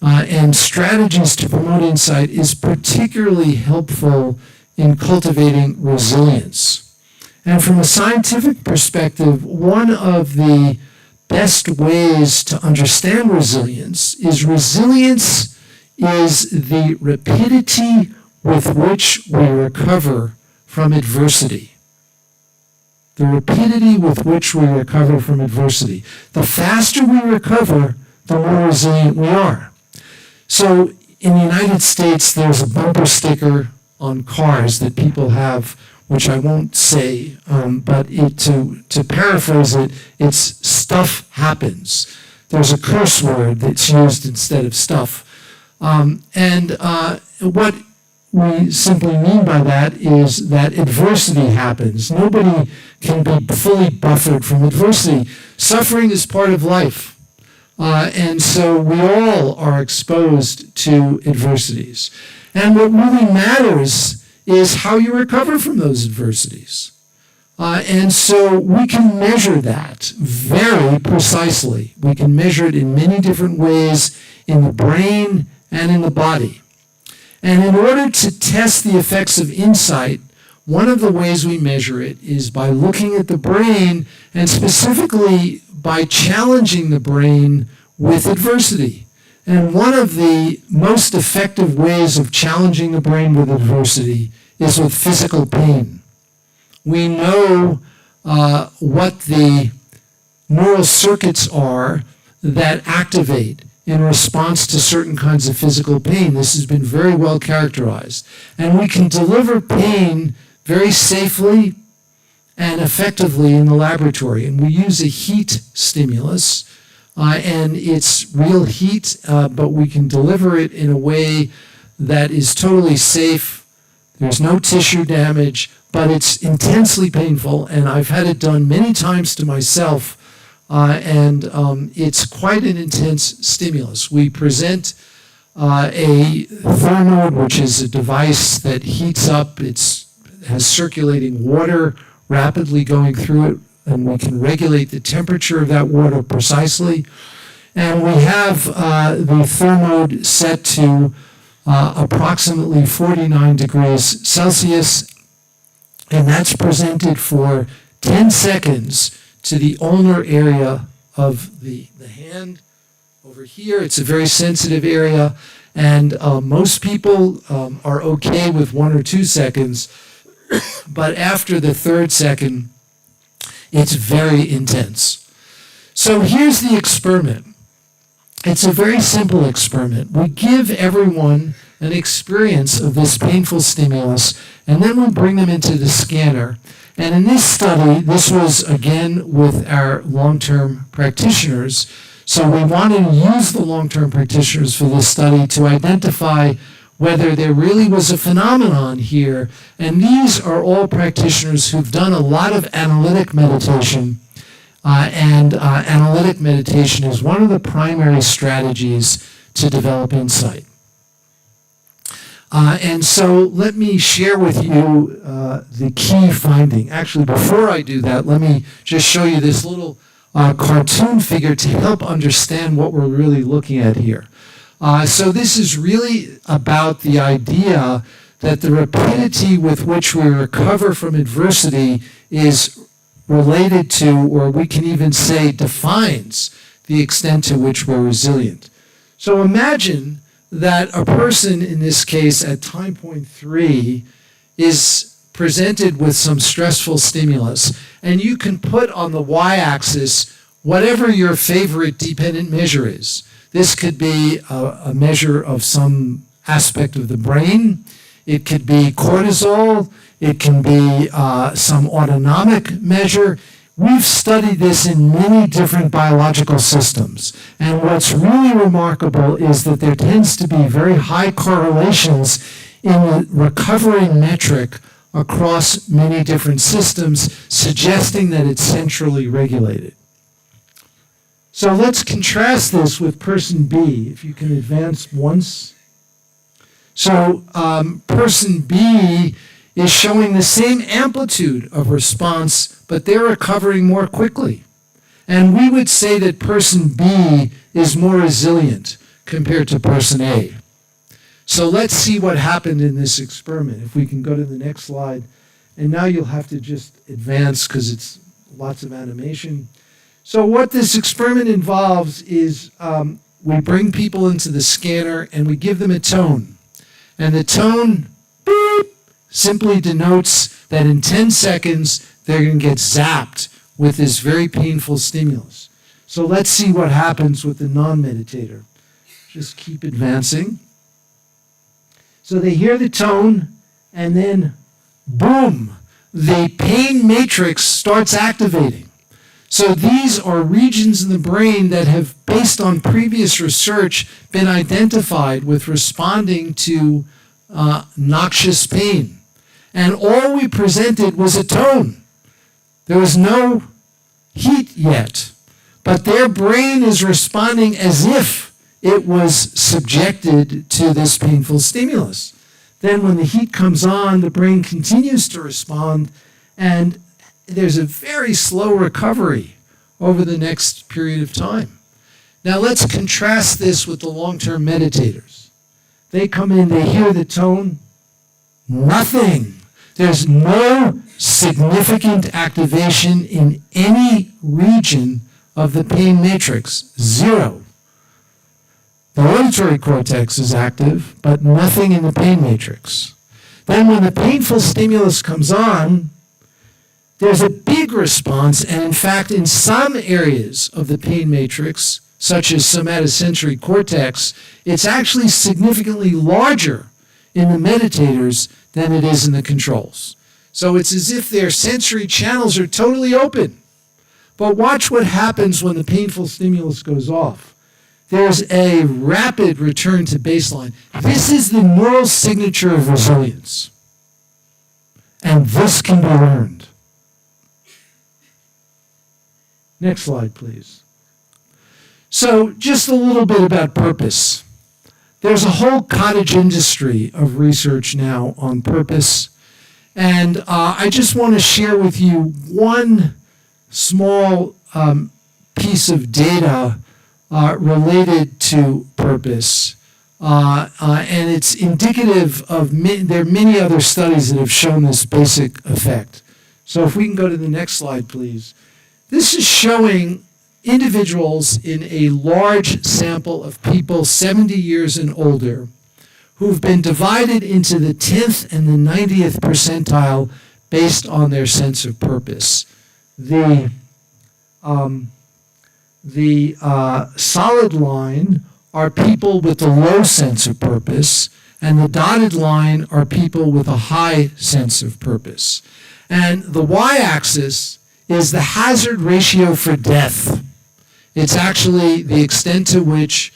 Speaker 7: and strategies to promote insight is particularly helpful in cultivating resilience. And from a scientific perspective, one of the best ways to understand resilience is the rapidity with which we recover from adversity. The rapidity with which we recover from adversity. The faster we recover, the more resilient we are. So in the United States, there's a bumper sticker on cars that people have, which I won't say, but to paraphrase it, it's stuff happens. There's a curse word that's used instead of stuff. What we simply mean by that is that adversity happens. Nobody can be fully buffered from adversity. Suffering is part of life. And so we all are exposed to adversities. And what really matters is how you recover from those adversities. And so we can measure that very precisely. We can measure it in many different ways in the brain and in the body. And in order to test the effects of insight, one of the ways we measure it is by looking at the brain and specifically by challenging the brain with adversity. And one of the most effective ways of challenging the brain with adversity is with physical pain. We know what the neural circuits are that activate in response to certain kinds of physical pain. This has been very well characterized. And we can deliver pain very safely and effectively in the laboratory. And we use a heat stimulus, and it's real heat, but we can deliver it in a way that is totally safe. There's no tissue damage, but it's intensely painful, and I've had it done many times to myself, and it's quite an intense stimulus. We present a thermode, which is a device that heats up. It has circulating water rapidly going through it, and we can regulate the temperature of that water precisely. And we have the thermode set to approximately 49 degrees Celsius, and that's presented for 10 seconds to the ulnar area of the hand. Over here, it's a very sensitive area, and most people are okay with 1 or 2 seconds, but after the third second, it's very intense. So here's the experiment. It's a very simple experiment. We give everyone an experience of this painful stimulus, and then we bring them into the scanner. And in this study, this was again with our long-term practitioners. So we wanted to use the long-term practitioners for this study to identify whether there really was a phenomenon here. And these are all practitioners who've done a lot of analytic meditation. Analytic meditation is one of the primary strategies to develop insight. And so let me share with you the key finding. Actually, before I do that, let me just show you this little cartoon figure to help understand what we're really looking at here. So this is really about the idea that the rapidity with which we recover from adversity is related to, or we can even say defines, the extent to which we're resilient. So imagine that a person, in this case at time point 3, is presented with some stressful stimulus, and you can put on the y-axis whatever your favorite dependent measure is. This could be a measure of some aspect of the brain. It could be cortisol. It can be some autonomic measure. We've studied this in many different biological systems. And what's really remarkable is that there tends to be very high correlations in the recovery metric across many different systems, suggesting that it's centrally regulated. So let's contrast this with person B, if you can advance once. So person B is showing the same amplitude of response, but they're recovering more quickly. And we would say that person B is more resilient compared to person A. So let's see what happened in this experiment. If we can go to the next slide. And now you'll have to just advance because it's lots of animation. So what this experiment involves is we bring people into the scanner and we give them a tone. And the tone, beep, simply denotes that in 10 seconds, they're going to get zapped with this very painful stimulus. So let's see what happens with the non-meditator. Just keep advancing. So they hear the tone, and then, boom, the pain matrix starts activating. So these are regions in the brain that have, based on previous research, been identified with responding to noxious pain. And all we presented was a tone. There was no heat yet, but their brain is responding as if it was subjected to this painful stimulus. Then when the heat comes on, the brain continues to respond, and there's a very slow recovery over the next period of time. Now let's contrast this with the long-term meditators. They come in, they hear the tone, nothing. There's no significant activation in any region of the pain matrix, zero. The auditory cortex is active, but nothing in the pain matrix. Then when the painful stimulus comes on, there's a big response, and in fact, in some areas of the pain matrix, such as somatosensory cortex, it's actually significantly larger in the meditators than it is in the controls. So it's as if their sensory channels are totally open. But watch what happens when the painful stimulus goes off. There's a rapid return to baseline. This is the neural signature of resilience. And this can be learned. Next slide, please. So just a little bit about purpose. There's a whole cottage industry of research now on purpose. And I just want to share with you one small piece of data related to purpose. And it's indicative of, there are many other studies that have shown this basic effect. So if we can go to the next slide, please. This is showing individuals in a large sample of people 70 years and older who've been divided into the 10th and the 90th percentile based on their sense of purpose. The solid line are people with a low sense of purpose, and the dotted line are people with a high sense of purpose. And the y-axis is the hazard ratio for death. It's actually the extent to which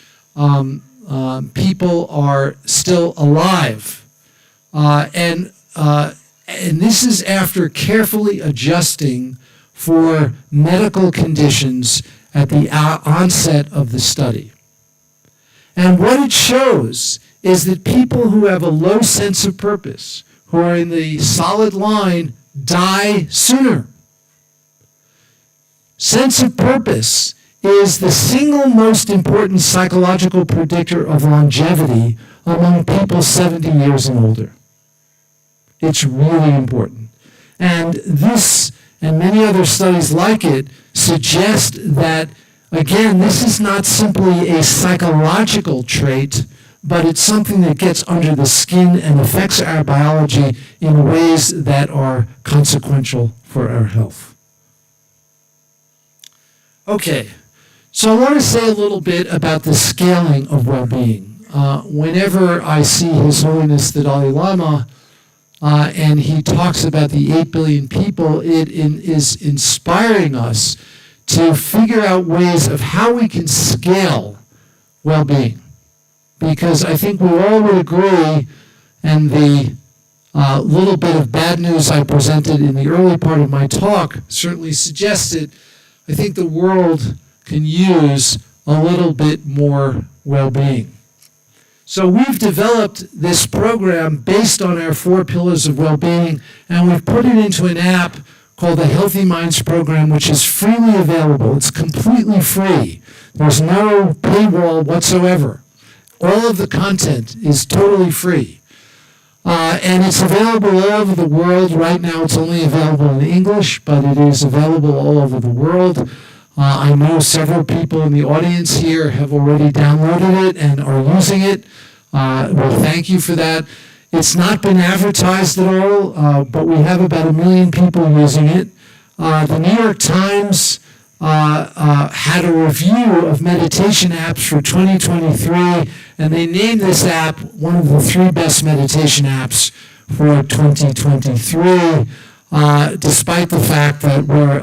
Speaker 7: people are still alive. And this is after carefully adjusting for medical conditions at the onset of the study. And what it shows is that people who have a low sense of purpose, who are in the solid line, die sooner. Sense of purpose is the single most important psychological predictor of longevity among people 70 years and older. It's really important. And this and many other studies like it suggest that, again, this is not simply a psychological trait, but it's something that gets under the skin and affects our biology in ways that are consequential for our health. Okay, so I want to say a little bit about the scaling of well-being. Whenever I see His Holiness the Dalai Lama, and he talks about the 8 billion people, it is inspiring us to figure out ways of how we can scale well-being. Because I think we all would agree, and the little bit of bad news I presented in the early part of my talk certainly suggested, I think the world can use a little bit more well-being. So we've developed this program based on our 4 pillars of well-being, and we've put it into an app called the Healthy Minds Program, which is freely available. It's completely free. There's no paywall whatsoever. All of the content is totally free. And it's available all over the world. Right now it's only available in English, but it is available all over the world. I know several people in the audience here have already downloaded it and are using it. Well, thank you for that. It's not been advertised at all, but we have about 1 million people using it. The New York Times had a review of meditation apps for 2023, and they named this app one of the 3 best meditation apps for 2023. Despite the fact that we're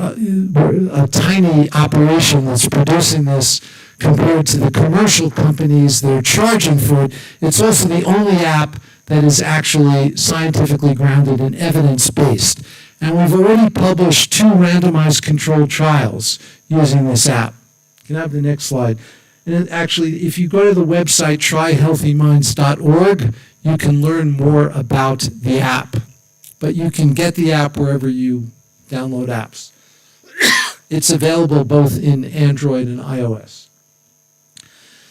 Speaker 7: a tiny operation that's producing this compared to the commercial companies that are charging for it, it's also the only app that is actually scientifically grounded and evidence-based. And we've already published 2 randomized controlled trials using this app. You can have the next slide. And actually, if you go to the website tryhealthyminds.org, you can learn more about the app. But you can get the app wherever you download apps. It's available both in Android and iOS.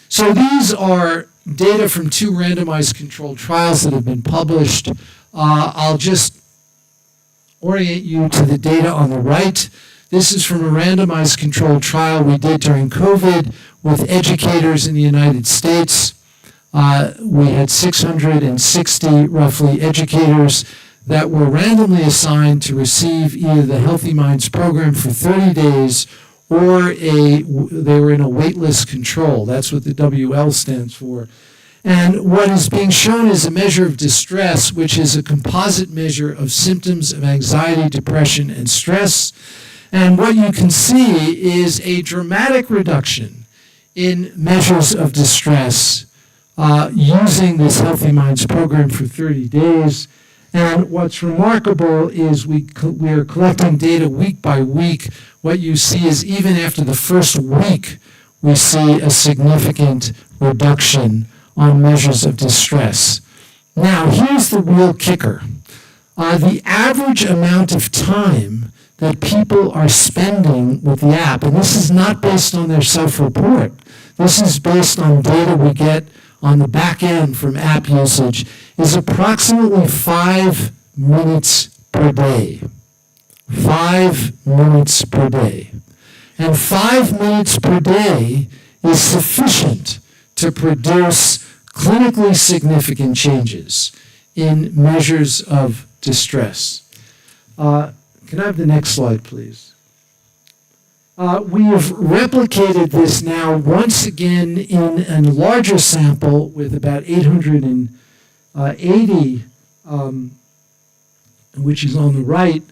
Speaker 7: So these are data from 2 randomized controlled trials that have been published. I'll just orient you to the data on the right. This is from a randomized controlled trial we did during COVID with educators in the United States. We had 660 roughly educators that were randomly assigned to receive either the Healthy Minds program for 30 days or they were in a waitlist control. That's what the WL stands for. And what is being shown is a measure of distress, which is a composite measure of symptoms of anxiety, depression, and stress. And what you can see is a dramatic reduction in measures of distress using this Healthy Minds program for 30 days. And what's remarkable is we are collecting data week by week. What you see is even after the first week, we see a significant reduction on measures of distress. Now, here's the real kicker. The average amount of time that people are spending with the app, and this is not based on their self-report, this is based on data we get on the back end from app usage, is approximately 5 minutes per day. 5 minutes per day. And 5 minutes per day is sufficient to produce clinically significant changes in measures of distress. Can I have the next slide, please? We have replicated this now once again in a larger sample with about 880, which is on the right,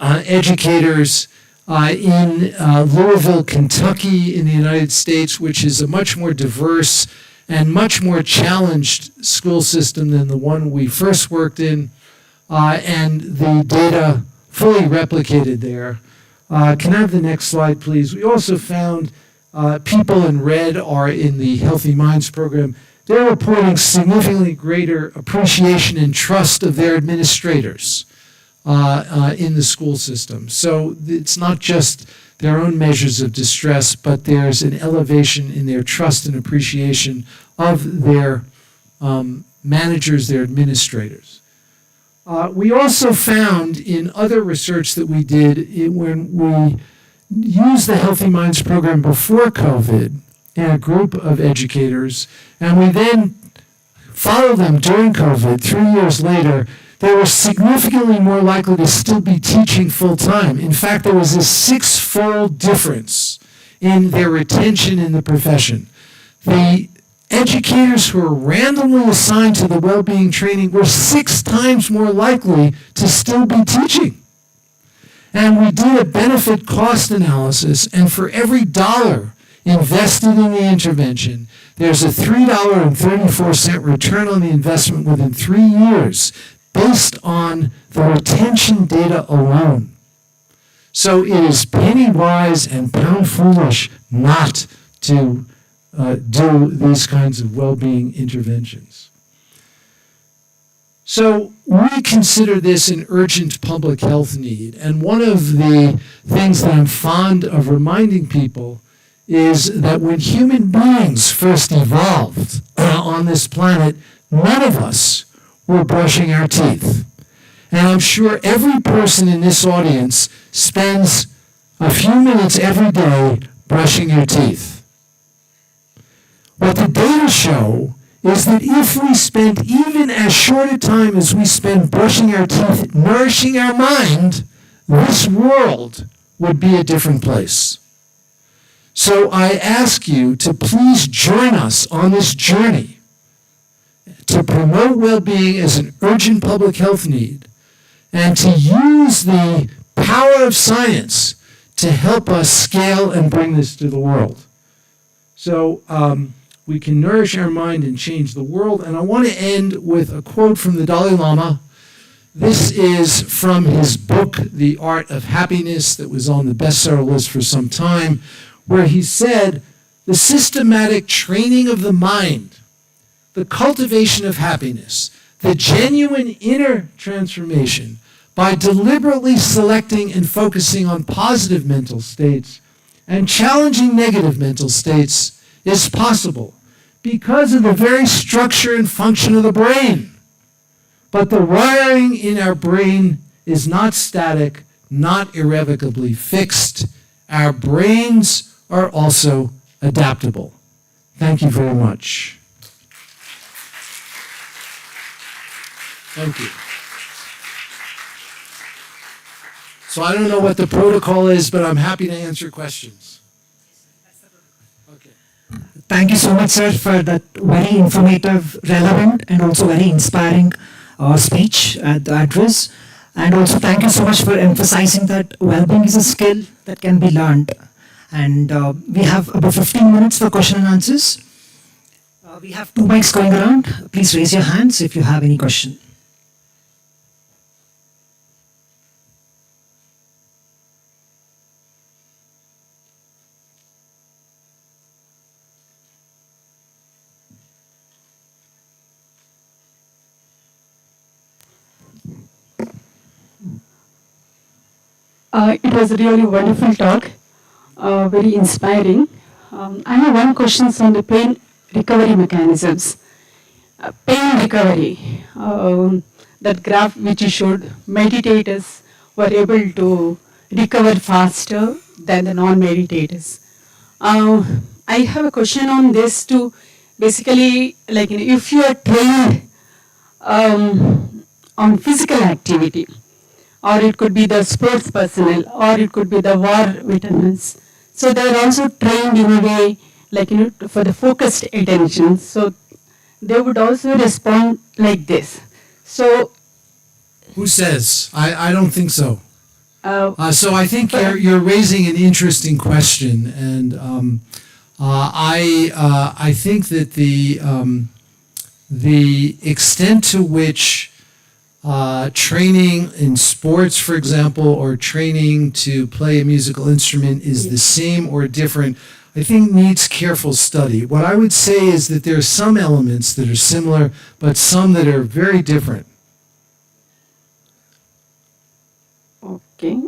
Speaker 7: educators in Louisville, Kentucky in the United States, which is a much more diverse and much more challenged school system than the one we first worked in, and the data fully replicated there. Can I have the next slide, please? We also found people in red are in the Healthy Minds program. They're reporting significantly greater appreciation and trust of their administrators in the school system. So it's not just their own measures of distress, but there's an elevation in their trust and appreciation of their managers, their administrators. We also found in other research that we did when we used the Healthy Minds program before COVID in a group of educators, and we then followed them during COVID, 3 years later, they were significantly more likely to still be teaching full-time. In fact, there was a 6-fold difference in their retention in the profession. The educators who were randomly assigned to the well-being training were 6 times more likely to still be teaching. And we did a benefit cost analysis, and for every dollar invested in the intervention, there's a $3.34 return on the investment within 3 years based on the retention data alone. So it is penny wise and pound foolish not to do these kinds of well-being interventions. So we consider this an urgent public health need, and one of the things that I'm fond of reminding people is that when human beings first evolved on this planet, none of us were brushing our teeth. And I'm sure every person in this audience spends a few minutes every day brushing your teeth. What the data show is that if we spent even as short a time as we spend brushing our teeth, nourishing our mind, this world would be a different place. So I ask you to please join us on this journey to promote well-being as an urgent public health need and to use the power of science to help us scale and bring this to the world. So we can nourish our mind and change the world. And I want to end with a quote from the Dalai Lama. This is from his book, The Art of Happiness, that was on the bestseller list for some time, where he said, "The systematic training of the mind, the cultivation of happiness, the genuine inner transformation by deliberately selecting and focusing on positive mental states and challenging negative mental states is possible because of the very structure and function of the brain. But the wiring in our brain is not static, not irrevocably fixed. Our brains are also adaptable." Thank you very much. Thank you. So I don't know what the protocol is, but I'm happy to answer questions. Okay.
Speaker 6: Thank you so much, sir, for that very informative, relevant, and also very inspiring speech at the address. And also, thank you so much for emphasizing that well-being is a skill that can be learned. And we have about 15 minutes for question and answers. We have 2 mics going around. Please raise your hands if you have any question.
Speaker 8: It was a really wonderful talk, very inspiring. I have one question on the pain recovery mechanisms. Pain recovery, that graph which you showed, meditators were able to recover faster than the non-meditators. I have a question on this too. Basically, like, if you are trained on physical activity, or it could be the sports personnel, or it could be the war veterans. So they are also trained in a way, like, for the focused attention. So they would also respond like this. So,
Speaker 7: Who says? I don't think so.
Speaker 8: uh,
Speaker 7: So I think you're raising an interesting question, and I think that the extent to which training in sports, for example, or training to play a musical instrument is the same or different, I think needs careful study. What I would say is that there are some elements that are similar, but some that are very different.
Speaker 8: okay.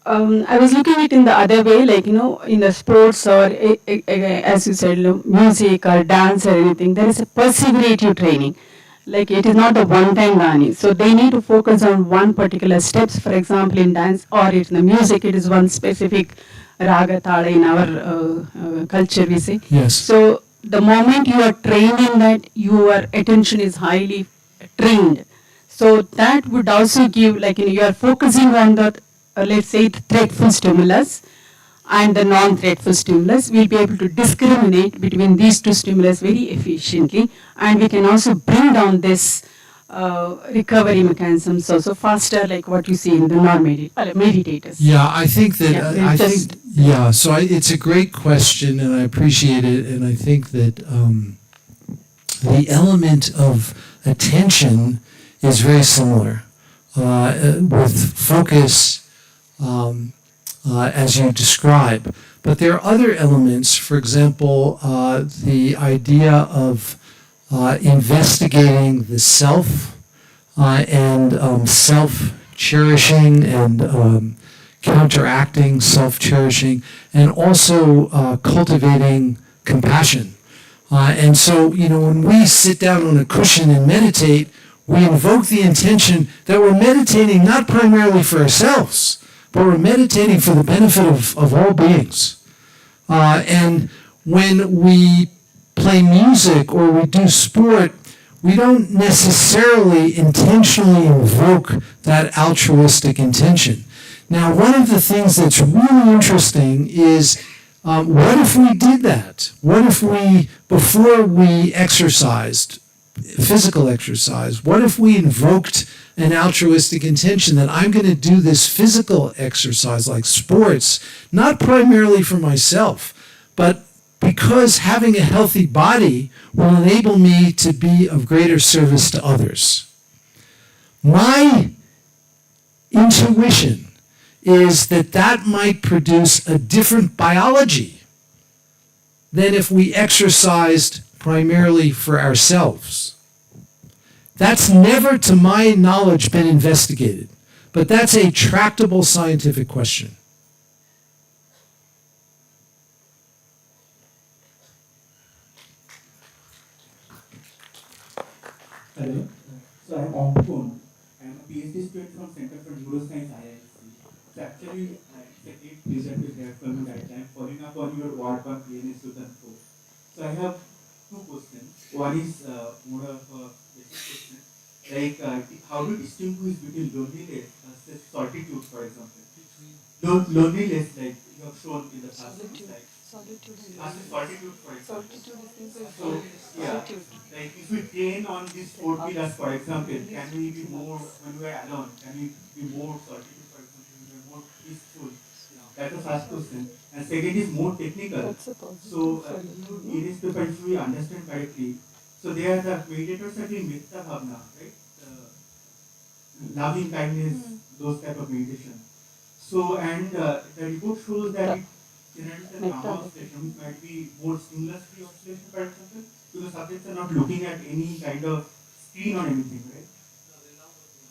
Speaker 8: I was looking at it in the other way, like, in the sports or, as you said, music or dance or anything, there is a perseverative training. Like, it is not a one-time learning. So they need to focus on one particular steps. For example, in dance or in the music, it is one specific raga thala in our culture, we say.
Speaker 7: Yes.
Speaker 8: So the moment you are trained in that, your attention is highly trained. So that would also give, like, you are focusing on the, let's say, the threatful stimulus and the non-threatful stimulus. We'll be able to discriminate between these two stimulus very efficiently, and we can also bring down this recovery mechanisms also faster, like what you see in the non-meditators.
Speaker 7: Yeah, I think that
Speaker 8: Yeah,
Speaker 7: I
Speaker 8: just-
Speaker 7: think So it's a great question, and I appreciate it. And I think that the element of attention is very similar with focus, as you describe. But there are other elements. For example, the idea of investigating the self and self-cherishing and counteracting self-cherishing, and also cultivating compassion. And so, when we sit down on a cushion and meditate, we invoke the intention that we're meditating not primarily for ourselves, but we're meditating for the benefit of all beings. And when we play music or we do sport, we don't necessarily intentionally invoke that altruistic intention. Now, one of the things that's really interesting is, what if we did that? What if we, before we exercised, physical exercise, what if we invoked an altruistic intention that I'm going to do this physical exercise like sports, not primarily for myself, but because having a healthy body will enable me to be of greater service to others. My intuition is that might produce a different biology than if we exercised primarily for ourselves. That's never, to my knowledge, been investigated, but that's a tractable scientific question.
Speaker 9: Hello. So I'm Ompun. I'm a PhD student from Center for Neuroscience IISc. So actually, it's a great pleasure to hear from you right now, following up on your work on PNA Sudanpo. So I have two questions. One is more of a basic question, like how to distinguish between loneliness versus solitude, for example. loneliness, like you have shown in the past slide. Solitude, for example. So, yeah, like if we train on these 4 pillars, for example, can we be more, when we are alone, can we be more solitude, for example, can we be more peaceful? That's the first question. And second is more technical. So, in this paper, if we understand correctly, so there the meditators are doing Metta Bhavna, right? Loving kindness, those type of meditation. So, and the report shows that it generates a gamma oscillation, might be more stimulus-free oscillation, for example, because subjects are not looking at any kind of screen or anything, right?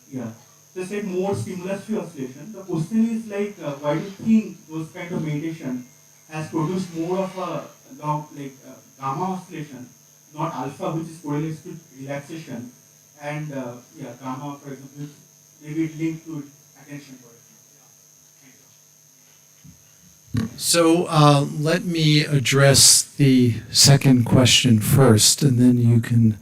Speaker 9: Yeah. So, I said more stimulus-free oscillation. The question is like, why do you think those kind of meditation has produced more of a gamma oscillation, not alpha, which is correlates to relaxation, and yeah, gamma, for example, maybe linked to attention, for example.
Speaker 7: So let me address the second question first, and then you can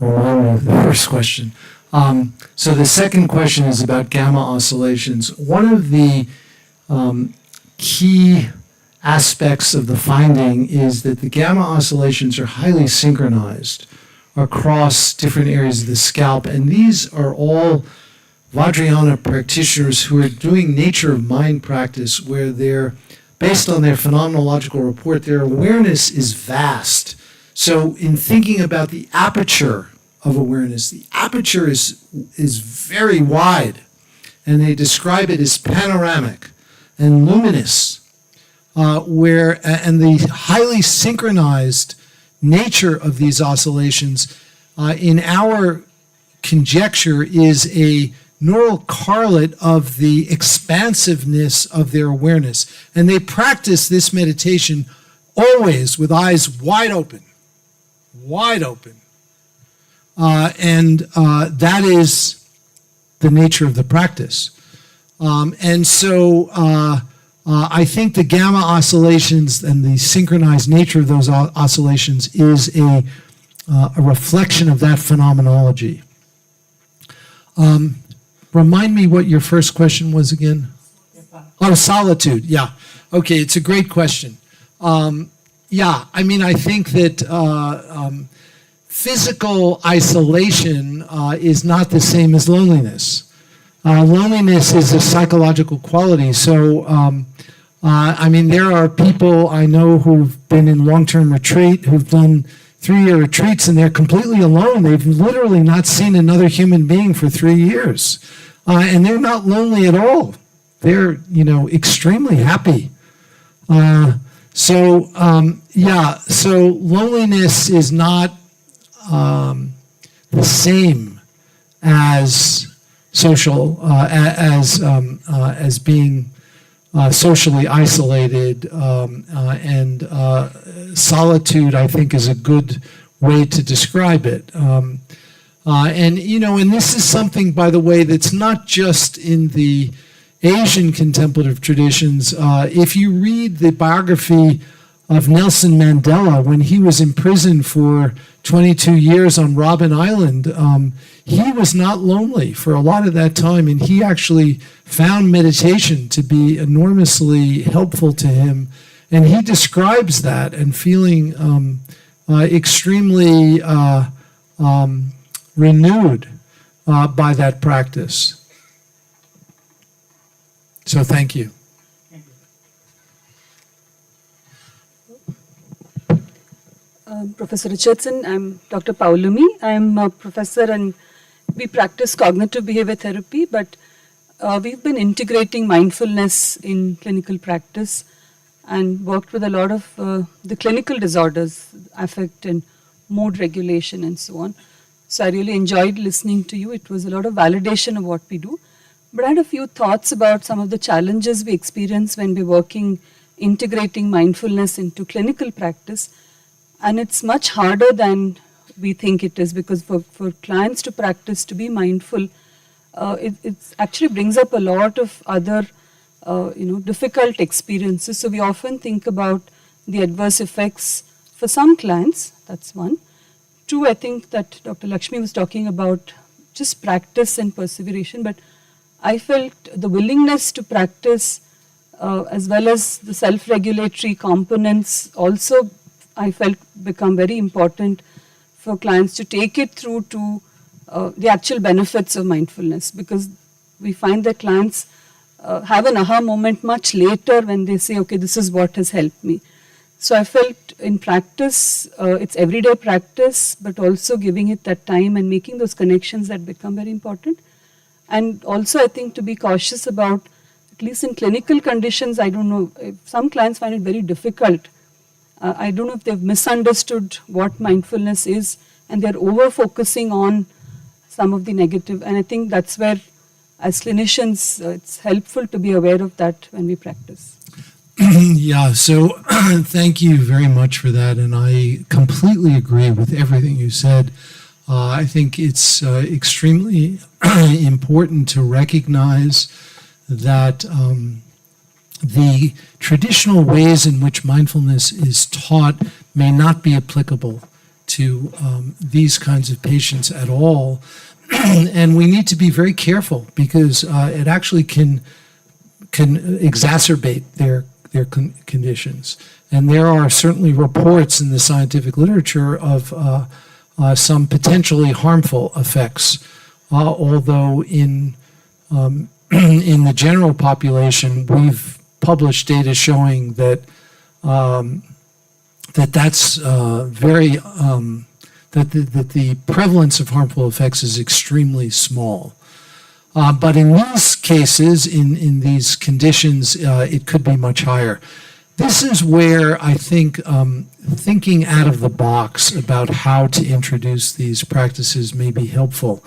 Speaker 7: remind me of the first question. So the second question is about gamma oscillations. One of the key aspects of the finding is that the gamma oscillations are highly synchronized across different areas of the scalp, and these are all Vajrayana practitioners who are doing nature of mind practice, where they're based on their phenomenological report, their awareness is vast. So in thinking about the aperture of awareness, the aperture is very wide, and they describe it as panoramic and luminous, and the highly synchronized nature of these oscillations, in our conjecture, is a neural correlate of the expansiveness of their awareness. And they practice this meditation always with eyes wide open. And that is the nature of the practice. And so I think the gamma oscillations and the synchronized nature of those oscillations is a reflection of that phenomenology. Remind me what your first question was again? Oh, solitude, yeah. Okay, it's a great question. Yeah, I mean, I think that physical isolation is not the same as loneliness. Loneliness is a psychological quality. So, I mean, there are people I know who've been in long-term retreat, who've done 3-year retreats, and they're completely alone. They've literally not seen another human being for 3 years. And they're not lonely at all. They're, extremely happy. So loneliness is not the same as social, as being socially isolated, and solitude, I think, is a good way to describe it. And this is something, by the way, that's not just in the Asian contemplative traditions. If you read the biography of Nelson Mandela, when he was in prison for 22 years on Robben Island, he was not lonely for a lot of that time, and he actually found meditation to be enormously helpful to him. And he describes that and feeling extremely renewed by that practice. So thank you.
Speaker 8: Professor Richardson, I'm Dr. Paulumi. I'm a professor and we practice cognitive behavior therapy, but we've been integrating mindfulness in clinical practice and worked with a lot of the clinical disorders, affect and mood regulation and so on. So I really enjoyed listening to you. It was a lot of validation of what we do. But I had a few thoughts about some of the challenges we experience when we're working, integrating mindfulness into clinical practice. And it's much harder than we think it is, because for clients to practice, to be mindful, it actually brings up a lot of other difficult experiences. So we often think about the adverse effects for some clients. That's one. Two, I think that Dr. Lakshmi was talking about just practice and perseveration, but I felt the willingness to practice as well as the self-regulatory components also I felt become very important for clients to take it through to the actual benefits of mindfulness, because we find that clients have an aha moment much later when they say, okay, this is what has helped me. So I felt in practice, it's everyday practice, but also giving it that time and making those connections that become very important. And also I think to be cautious about, at least in clinical conditions, I don't know, some clients find it very difficult. I don't know if they've misunderstood what mindfulness is and they're over focusing on some of the negative. And I think that's where, as clinicians, it's helpful to be aware of that when we practice.
Speaker 7: Yeah, so thank you very much for that, and I completely agree with everything you said. I think it's extremely important to recognize that the traditional ways in which mindfulness is taught may not be applicable to these kinds of patients at all, and we need to be very careful because it actually can exacerbate their conditions. And there are certainly reports in the scientific literature of some potentially harmful effects, although in the general population, we've published data showing that that's very that the prevalence of harmful effects is extremely small. But in these cases, in these conditions, it could be much higher. This is where I think thinking out of the box about how to introduce these practices may be helpful.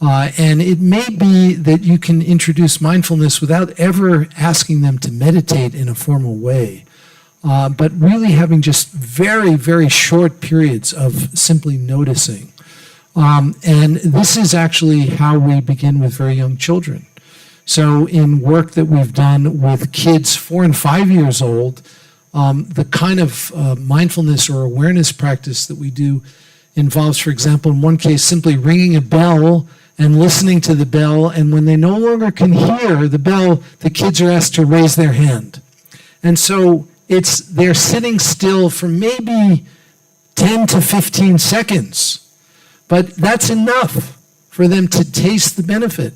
Speaker 7: And it may be that you can introduce mindfulness without ever asking them to meditate in a formal way, but really having just very, very short periods of simply noticing. And this is actually how we begin with very young children. So in work that we've done with kids 4 and 5 years old, the kind of mindfulness or awareness practice that we do involves, for example, in one case, simply ringing a bell and listening to the bell, and when they no longer can hear the bell, the kids are asked to raise their hand. And so they're sitting still for maybe 10 to 15 seconds. But that's enough for them to taste the benefit.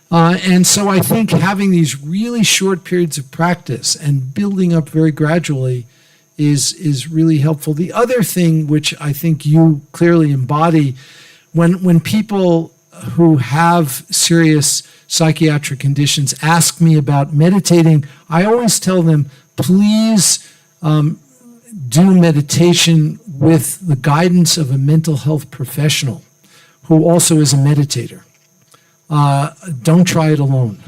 Speaker 7: And so I think having these really short periods of practice and building up very gradually is really helpful. The other thing, which I think you clearly embody, when people who have serious psychiatric conditions ask me about meditating, I always tell them, please do meditation with the guidance of a mental health professional who also is a meditator. Don't try it alone,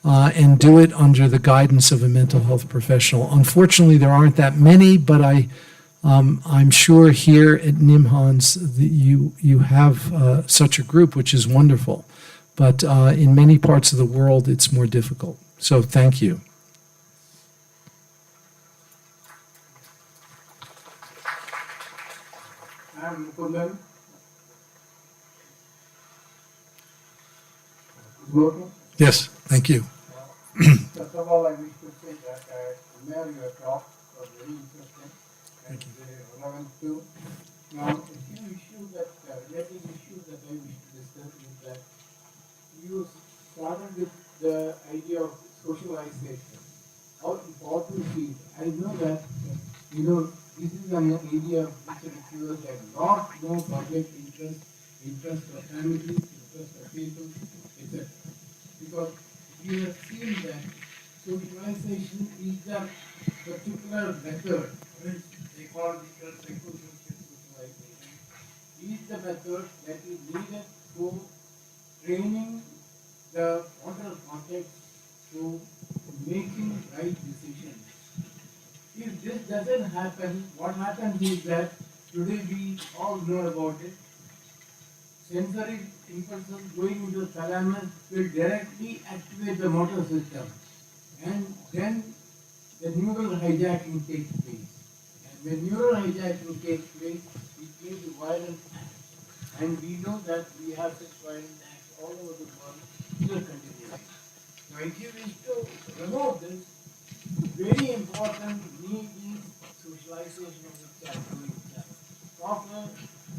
Speaker 7: and do it under the guidance of a mental health professional. Unfortunately, there aren't that many, but I'm sure here at NIMHANS that you have such a group, which is wonderful. But in many parts of the world, it's more difficult. So thank you.
Speaker 9: I'm Kundan. Working.
Speaker 7: Yes, thank you.
Speaker 9: First of all, I wish to say that I admire your talk. It was very interesting and very relevant too. Now, a few issues that related issues that I wish to discuss is that you started with the idea of socialization. How important it is. I know that this is an area of which that not no public interest of families, interest of people, etc. Because you have seen that socialization is the particular method, which they call the psychosocial socialization, is the method that is needed for training the motor cortex to making right decisions. If this doesn't happen, what happens is that today we all know about it. Sensory impulses going into the thalamus will directly activate the motor system, and then the neural hijacking takes place. And when neural hijacking takes place, it leads to violent acts. And we know that we have such violent acts all over the world still continuing.
Speaker 10: Now, if you wish to promote this, very important need is socialization of the child to itself. Proper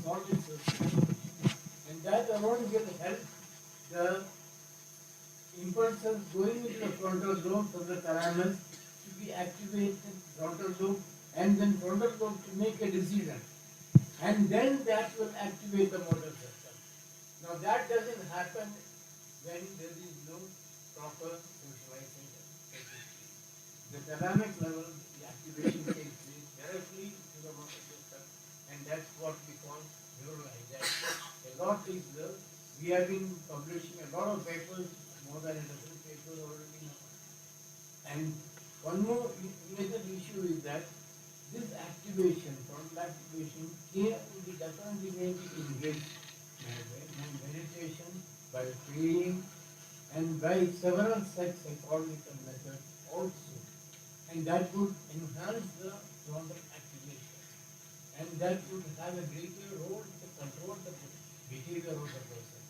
Speaker 10: solid socialization. And that alone will help the impulses going into the frontal lobe from the thalamus to be activated, frontal lobe, and then frontal lobe to make a decision. And then that will activate the motor system. Now that doesn't happen when there is no proper socialization. The thalamic level, the activation takes place directly to the motor system, and that's what we call neural hijack. A lot is there. We have been publishing a lot of papers, more than a dozen papers already now. And one more major issue is that this activation, frontal activation, can be definitely may be engaged in meditation, by praying, and by several such psychological methods also. And that would enhance the frontal activation. And that would have a greater role to control the behavior of the person.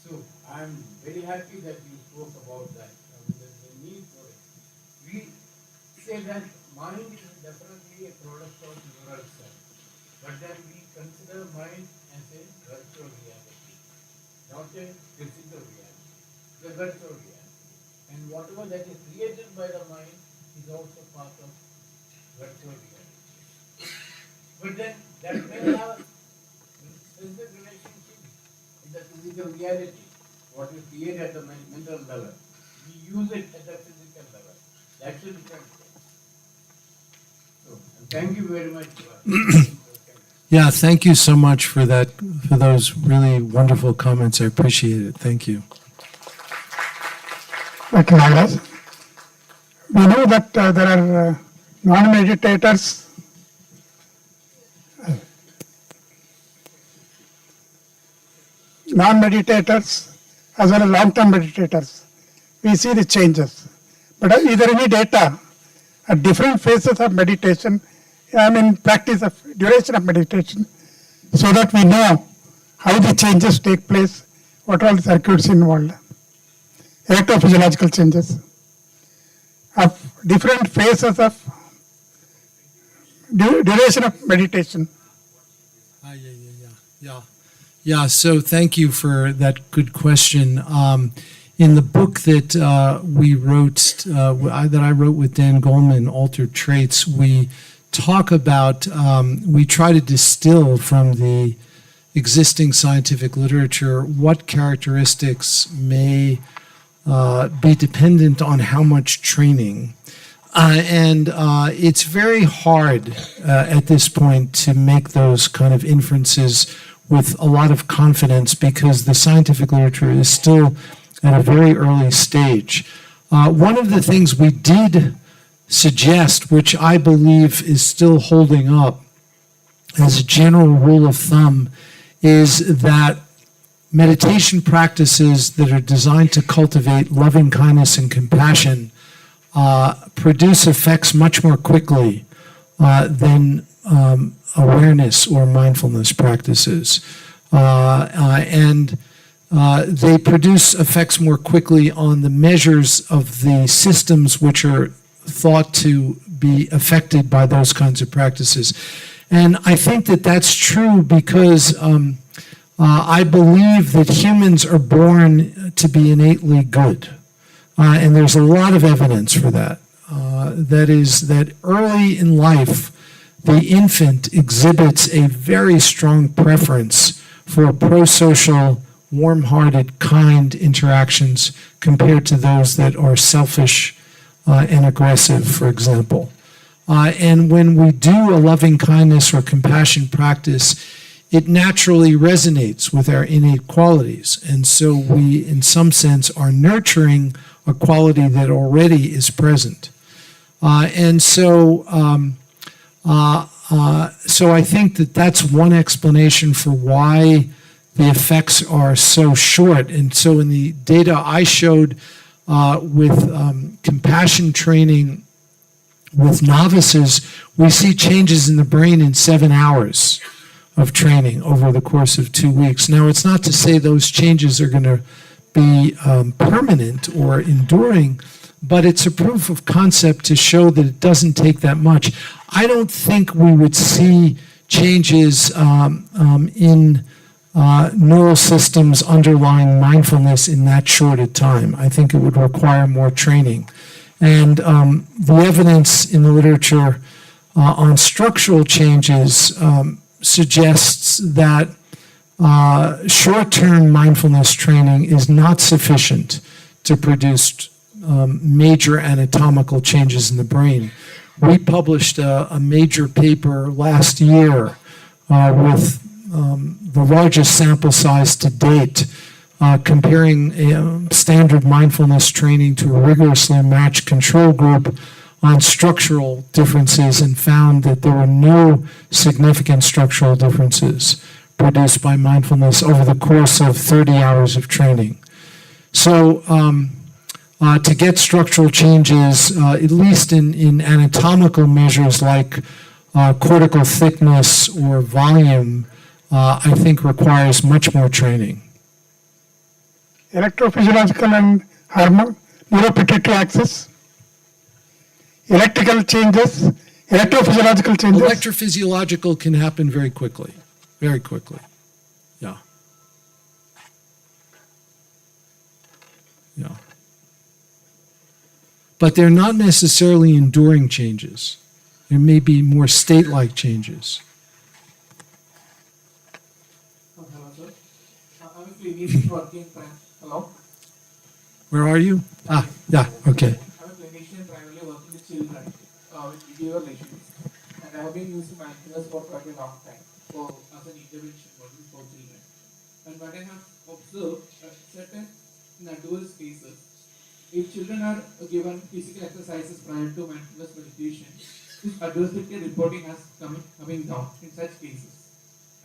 Speaker 10: So I am very happy that you spoke about that. There's a need for it. We say that mind is definitely a product of neural cell, but then we consider mind as a virtual reality, not a physical reality. The virtual reality, and whatever that is created by the mind is also part of virtual reality. But then that may have specific relationship in the physical reality. What is created at the mental level, we use it at the physical level. That's a different thing. So, thank you very much.
Speaker 7: Yeah, thank you so much for that, for those really wonderful comments. I appreciate it. Thank you.
Speaker 11: Dr. Nagaraj, we know that there are non-meditators. Non-meditators as well as long-term meditators. We see the changes. But is there any data at different phases of meditation, practice of duration of meditation, so that we know how the changes take place, what are all the circuits involved, electrophysiological changes of different phases of duration of meditation.
Speaker 7: Yeah, so thank you for that good question. In the book that we wrote, that I wrote with Dan Goleman, Altered Traits, we talk about, we try to distill from the existing scientific literature what characteristics may be dependent on how much training. And it's very hard at this point to make those kind of inferences with a lot of confidence because the scientific literature is still at a very early stage. One of the things we did suggest, which I believe is still holding up as a general rule of thumb, is that meditation practices that are designed to cultivate loving kindness and compassion produce effects much more quickly than awareness or mindfulness practices. And they produce effects more quickly on the measures of the systems which are thought to be affected by those kinds of practices. And I think that that's true because I believe that humans are born to be innately good. And there's a lot of evidence for that. That is that early in life, the infant exhibits a very strong preference for pro-social, warm-hearted, kind interactions compared to those that are selfish and aggressive, for example. And when we do a loving kindness or compassion practice, it naturally resonates with our innate qualities. And so we, in some sense, are nurturing a quality that already is present. So I think that that's one explanation for why the effects are so short. And so in the data I showed with compassion training with novices, we see changes in the brain in 7 hours of training over the course of 2 weeks. Now, it's not to say those changes are going to be permanent or enduring, but it's a proof of concept to show that it doesn't take that much. I don't think we would see changes in neural systems underlying mindfulness in that short a time. I think it would require more training. And the evidence in the literature on structural changes suggests that short-term mindfulness training is not sufficient to produce major anatomical changes in the brain. We published a major paper last year with the largest sample size to date, comparing standard mindfulness training to a rigorously matched control group on structural differences, and found that there were no significant structural differences produced by mindfulness over the course of 30 hours of training. So to get structural changes, at least in anatomical measures like cortical thickness or volume, I think requires much more training.
Speaker 11: Electrophysiological and neuropituitary axis, electrical changes, electrophysiological changes.
Speaker 7: Electrophysiological can happen very quickly, very quickly. Yeah. Yeah. But they're not necessarily enduring changes. There may be more state-like changes.
Speaker 9: Hello, sir. I'm a clinician working. Hello.
Speaker 7: Where are you? Yeah, okay.
Speaker 9: I'm a clinician primarily working with children with behavioral issues, and I have been using mindfulness for quite a long time as an intervention model for children. And what I have observed, certain in adult spaces, if children are given physical exercises prior to mindfulness meditation, this adversity reporting has coming down in such cases.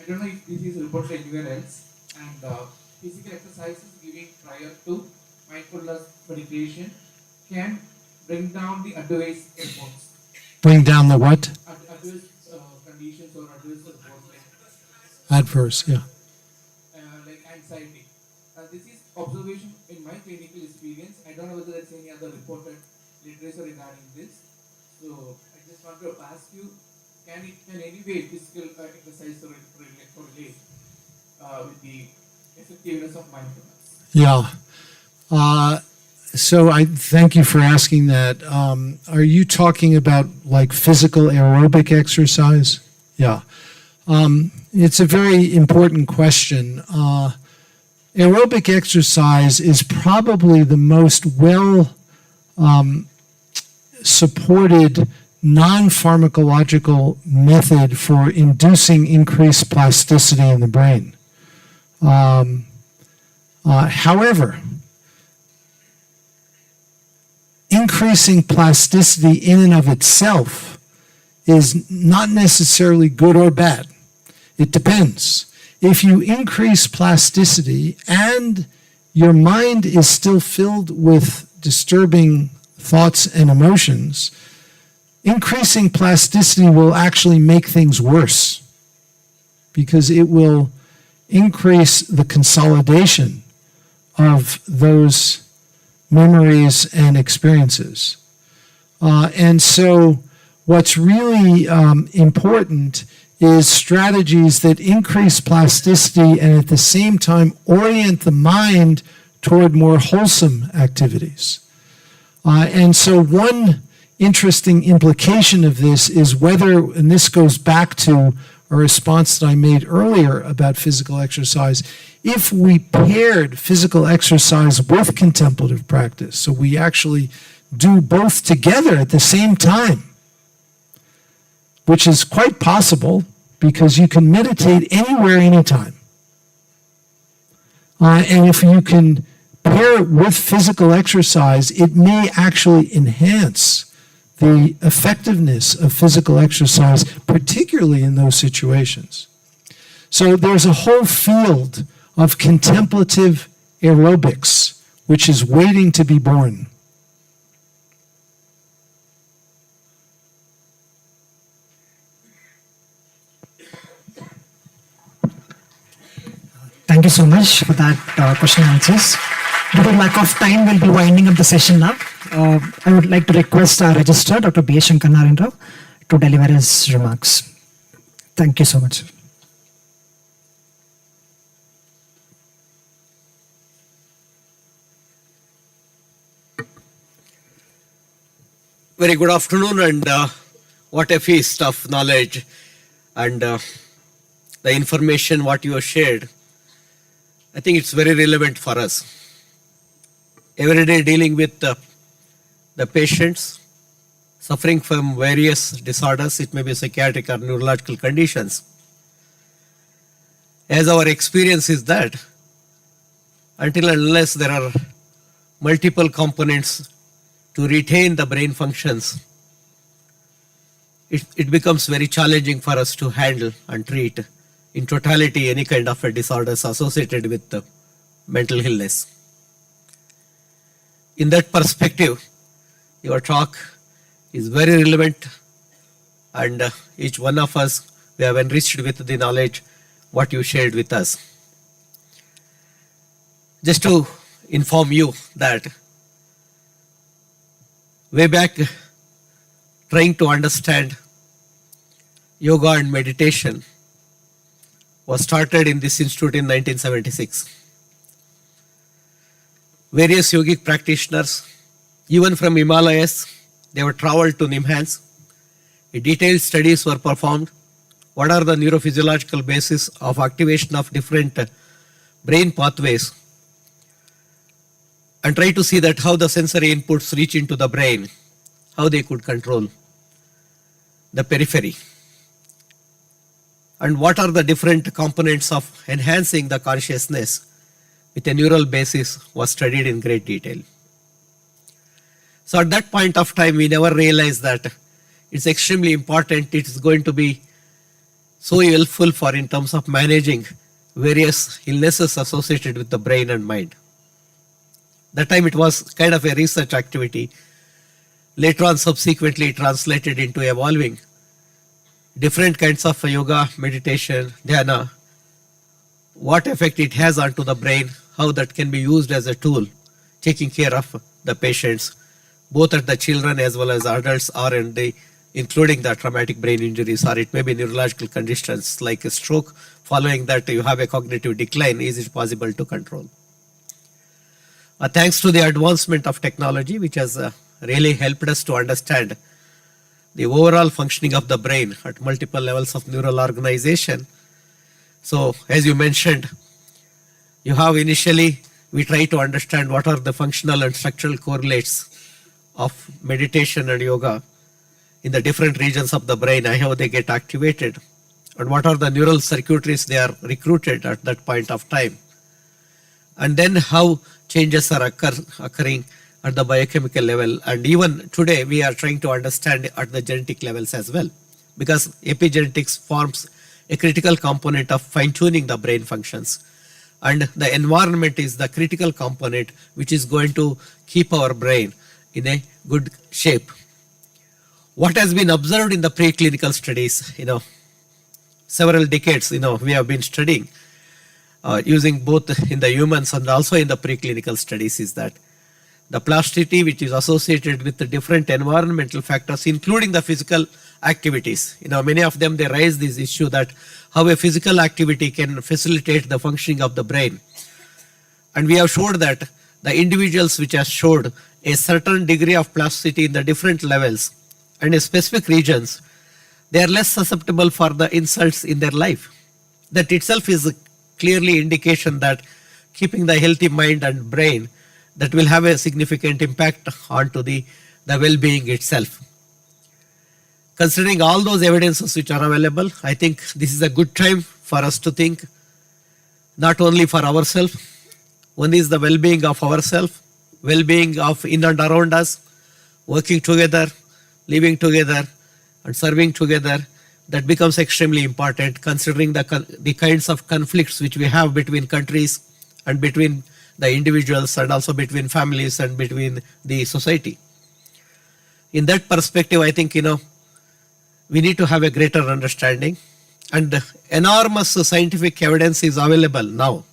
Speaker 9: I don't know if this is reported anywhere else. And physical exercises given prior to mindfulness meditation can bring down the adverse response.
Speaker 7: Bring down the what?
Speaker 9: Adverse conditions or adverse response, like
Speaker 7: Adverse, yeah.
Speaker 9: like anxiety. This is observation in my clinical experience. I don't know whether there's any other reported literature regarding this. So I just want to ask you, can any way physical exercise correlate with the effectiveness of mindfulness?
Speaker 7: Yeah. So I thank you for asking that. Are you talking about like physical aerobic exercise? Yeah. It's a very important question. Aerobic exercise is probably the most well supported non-pharmacological method for inducing increased plasticity in the brain. However, increasing plasticity in and of itself is not necessarily good or bad. It depends. If you increase plasticity and your mind is still filled with disturbing thoughts and emotions, increasing plasticity will actually make things worse, because it will increase the consolidation of those memories and experiences. And so what's really important is strategies that increase plasticity and at the same time orient the mind toward more wholesome activities. And so one interesting implication of this is whether, and this goes back to a response that I made earlier about physical exercise, if we paired physical exercise with contemplative practice, so we actually do both together at the same time, which is quite possible because you can meditate anywhere, anytime. And if you can pair it with physical exercise, it may actually enhance the effectiveness of physical exercise, particularly in those situations. So there's a whole field of contemplative aerobics, which is waiting to be born.
Speaker 6: Thank you so much for that question and answers. due to lack of time, we'll be winding up the session now. I would like to request our registrar, Dr. B. Shankarnarayan Rao, to deliver his remarks. Thank you so much.
Speaker 12: Very good afternoon, and what a feast of knowledge and the information what you have shared. I think it's very relevant for us. Every day dealing with the patients suffering from various disorders, it may be psychiatric or neurological conditions. As our experience is that until and unless there are multiple components to retain the brain functions, it becomes very challenging for us to handle and treat in totality any kind of a disorders associated with the mental illness. In that perspective, your talk is very relevant, and each one of us, we have enriched with the knowledge what you shared with us. Just to inform you that way back, trying to understand yoga and meditation was started in this institute in 1976. Various yogic practitioners, even from Himalayas, they were traveled to Nimhans. Detailed studies were performed. What are the neurophysiological basis of activation of different brain pathways, and try to see that how the sensory inputs reach into the brain, how they could control the periphery, and what are the different components of enhancing the consciousness with a neural basis was studied in great detail. So at that point of time, we never realized that it's extremely important. It's going to be so helpful for in terms of managing various illnesses associated with the brain and mind. That time it was kind of a research activity. Later on, subsequently translated into evolving different kinds of yoga, meditation, dhyana, what effect it has onto the brain, how that can be used as a tool, taking care of the patients, both at the children as well as adults, or in the, including the traumatic brain injuries, or it may be neurological conditions like a stroke. Following that, you have a cognitive decline. Is it possible to control? Thanks to the advancement of technology, which has really helped us to understand the overall functioning of the brain at multiple levels of neural organization. So, as you mentioned, you have initially, we try to understand what are the functional and structural correlates of meditation and yoga in the different regions of the brain, and how they get activated, and what are the neural circuitries they are recruited at that point of time. And then how changes are occurring at the biochemical level, and even today we are trying to understand at the genetic levels as well, because epigenetics forms a critical component of fine-tuning the brain functions, and the environment is the critical component which is going to keep our brain in a good shape. What has been observed in the preclinical studies, several decades, we have been studying using both in the humans and also in the preclinical studies, is that the plasticity which is associated with the different environmental factors, including the physical activities. Many of them, they raise this issue that how a physical activity can facilitate the functioning of the brain. And we have showed that the individuals which have showed a certain degree of plasticity in the different levels and in specific regions, they are less susceptible for the insults in their life. That itself is a clearly indication that keeping the healthy mind and brain, that will have a significant impact onto the well-being itself. Considering all those evidences which are available, I think this is a good time for us to think not only for ourselves. One is the well-being of ourselves, well-being of in and around us, working together, living together, and serving together. That becomes extremely important, considering the kinds of conflicts which we have between countries and between the individuals, and also between families and between the society. In that perspective, I think, we need to have a greater understanding, and enormous scientific evidence is available now.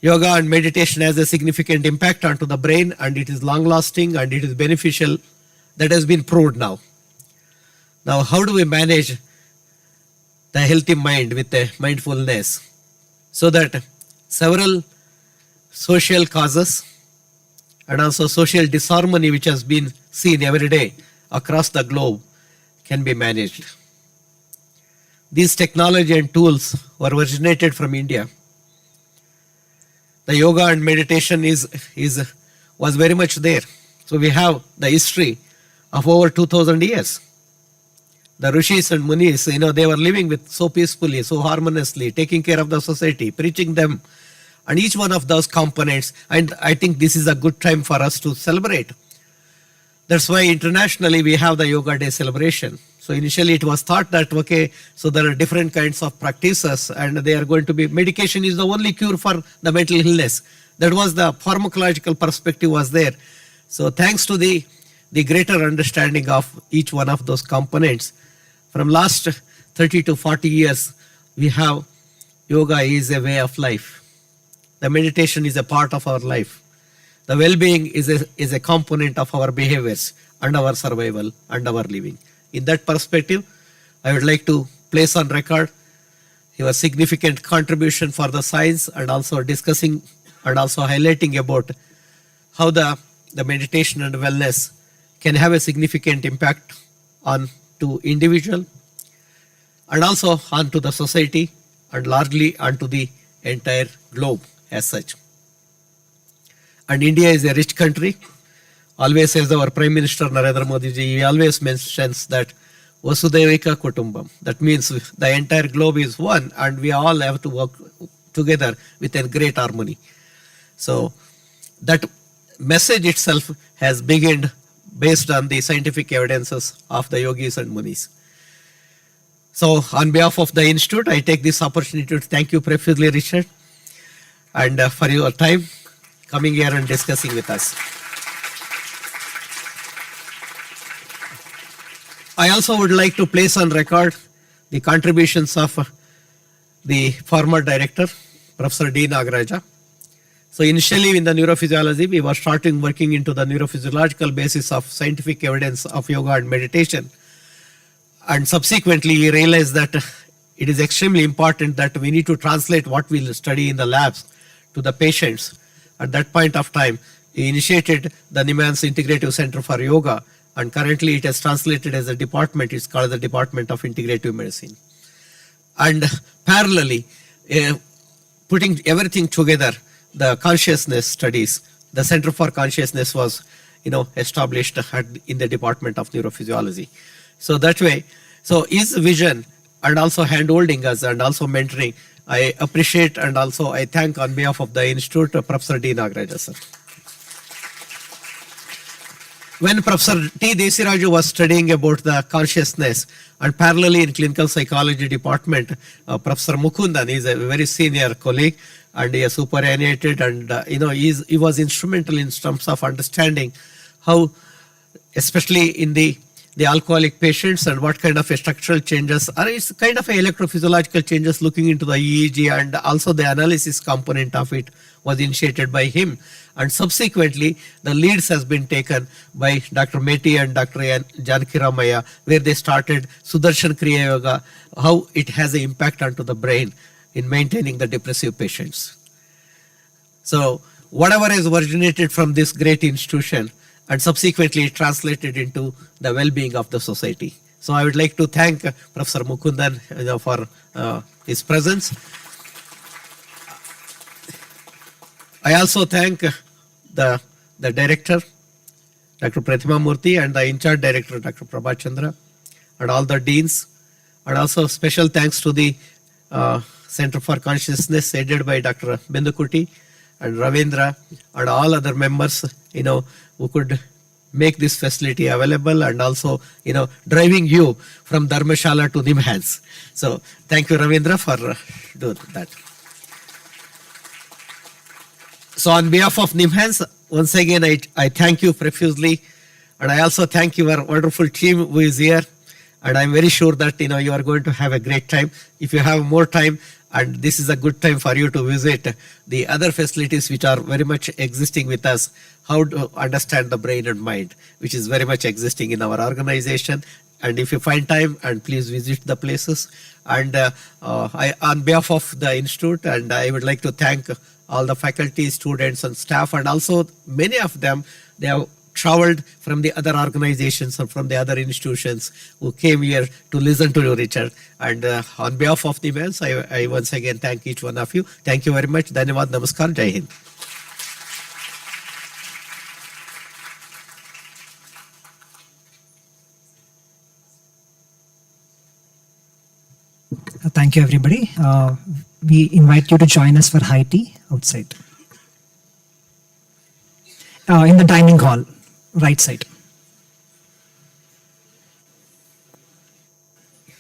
Speaker 12: yoga and meditation has a significant impact onto the brain, and it is long lasting and it is beneficial. That has been proved now. Now, how do we manage the healthy mind with the mindfulness? So that several social causes and also social disharmony which has been seen every day across the globe can be managed. These technology and tools were originated from India. The yoga and meditation was very much there. So we have the history of over 2000 years. The rishis and munis, they were living with so peacefully, so harmoniously, taking care of the society, preaching them, and each one of those components. And I think this is a good time for us to celebrate. That's why internationally we have the Yoga Day celebration. So initially it was thought that, okay, so there are different kinds of practices and they are going to be, medication is the only cure for the mental illness. That was the pharmacological perspective was there. So thanks to the greater understanding of each one of those components, from last 30 to 40 years, we have yoga is a way of life. The meditation is a part of our life. The well-being is a component of our behaviors and our survival and our living. In that perspective, I would like to place on record your significant contribution for the science and also discussing and also highlighting about how the meditation and wellness can have a significant impact on to individual and also onto the society and largely onto the entire globe as such. And India is a rich country. Always, as our Prime Minister Narendra Modi ji, he always mentions that Vasudhaivika Kutumbam. That means the entire globe is one and we all have to work together with a great harmony. So that message itself has begun based on the scientific evidences of the yogis and munis. So on behalf of the Institute, I take this opportunity to thank you profusely, Richard, and for your time coming here and discussing with us. I also would like to place on record the contributions of the former director, Professor D. Nagaraja. So initially in the neurophysiology, we were starting working into the neurophysiological basis of scientific evidence of yoga and meditation. And subsequently, we realized that it is extremely important that we need to translate what we'll study in the labs to the patients. At that point of time, we initiated the NIMHANS Integrative Center for Yoga, and currently it has translated as a department. It's called the Department of Integrative Medicine. And parallelly, putting everything together, the consciousness studies, the Center for Consciousness was, established in the Department of Neurophysiology. So that way, so his vision and also hand-holding us and also mentoring, I appreciate and also I thank on behalf of the Institute, Professor D. Nagaraja, sir. When Professor T. Desiraju was studying about the consciousness and parallelly in clinical psychology department, Professor Mukundan is a very senior colleague and he has superannuated and he was instrumental in terms of understanding how, especially in the alcoholic patients and what kind of structural changes or it's kind of electrophysiological changes looking into the EEG and also the analysis component of it was initiated by him. And subsequently, the leads has been taken by Dr. Meti and Dr. Janaki Ramaya, where they started Sudarshan Kriya Yoga, how it has an impact onto the brain in maintaining the depressive patients. So whatever has originated from this great institution and subsequently translated into the well-being of the society. So I would like to thank Professor Mukundan for his presence. I also thank the director, Dr. Pratima Murthy, and the in-charge director, Dr. Prabha Chandra, and all the deans, and also special thanks to the Center for Consciousness headed by Dr. Bindukuti and Ravindra and all other members, who could make this facility available and also, driving you from Dharmashala to NIMHANS. So thank you, Ravindra, for doing that. So on behalf of NIMHANS, once again, I thank you profusely. And I also thank your wonderful team who is here. And I'm very sure that, you are going to have a great time. If you have more time, and this is a good time for you to visit the other facilities which are very much existing with us, how to understand the brain and mind, which is very much existing in our organization. And if you find time, and please visit the places. And on behalf of the institute, and I would like to thank all the faculty, students and staff, and also many of them, they have traveled from the other organizations and from the other institutions who came here to listen to you, Richard. And on behalf of the MEMS, I once again thank each one of you. Thank you very much. Dhanyavad, namaskar, Jai Hind.
Speaker 6: Thank you, everybody. We invite you to join us for high tea outside. In the dining hall, right side.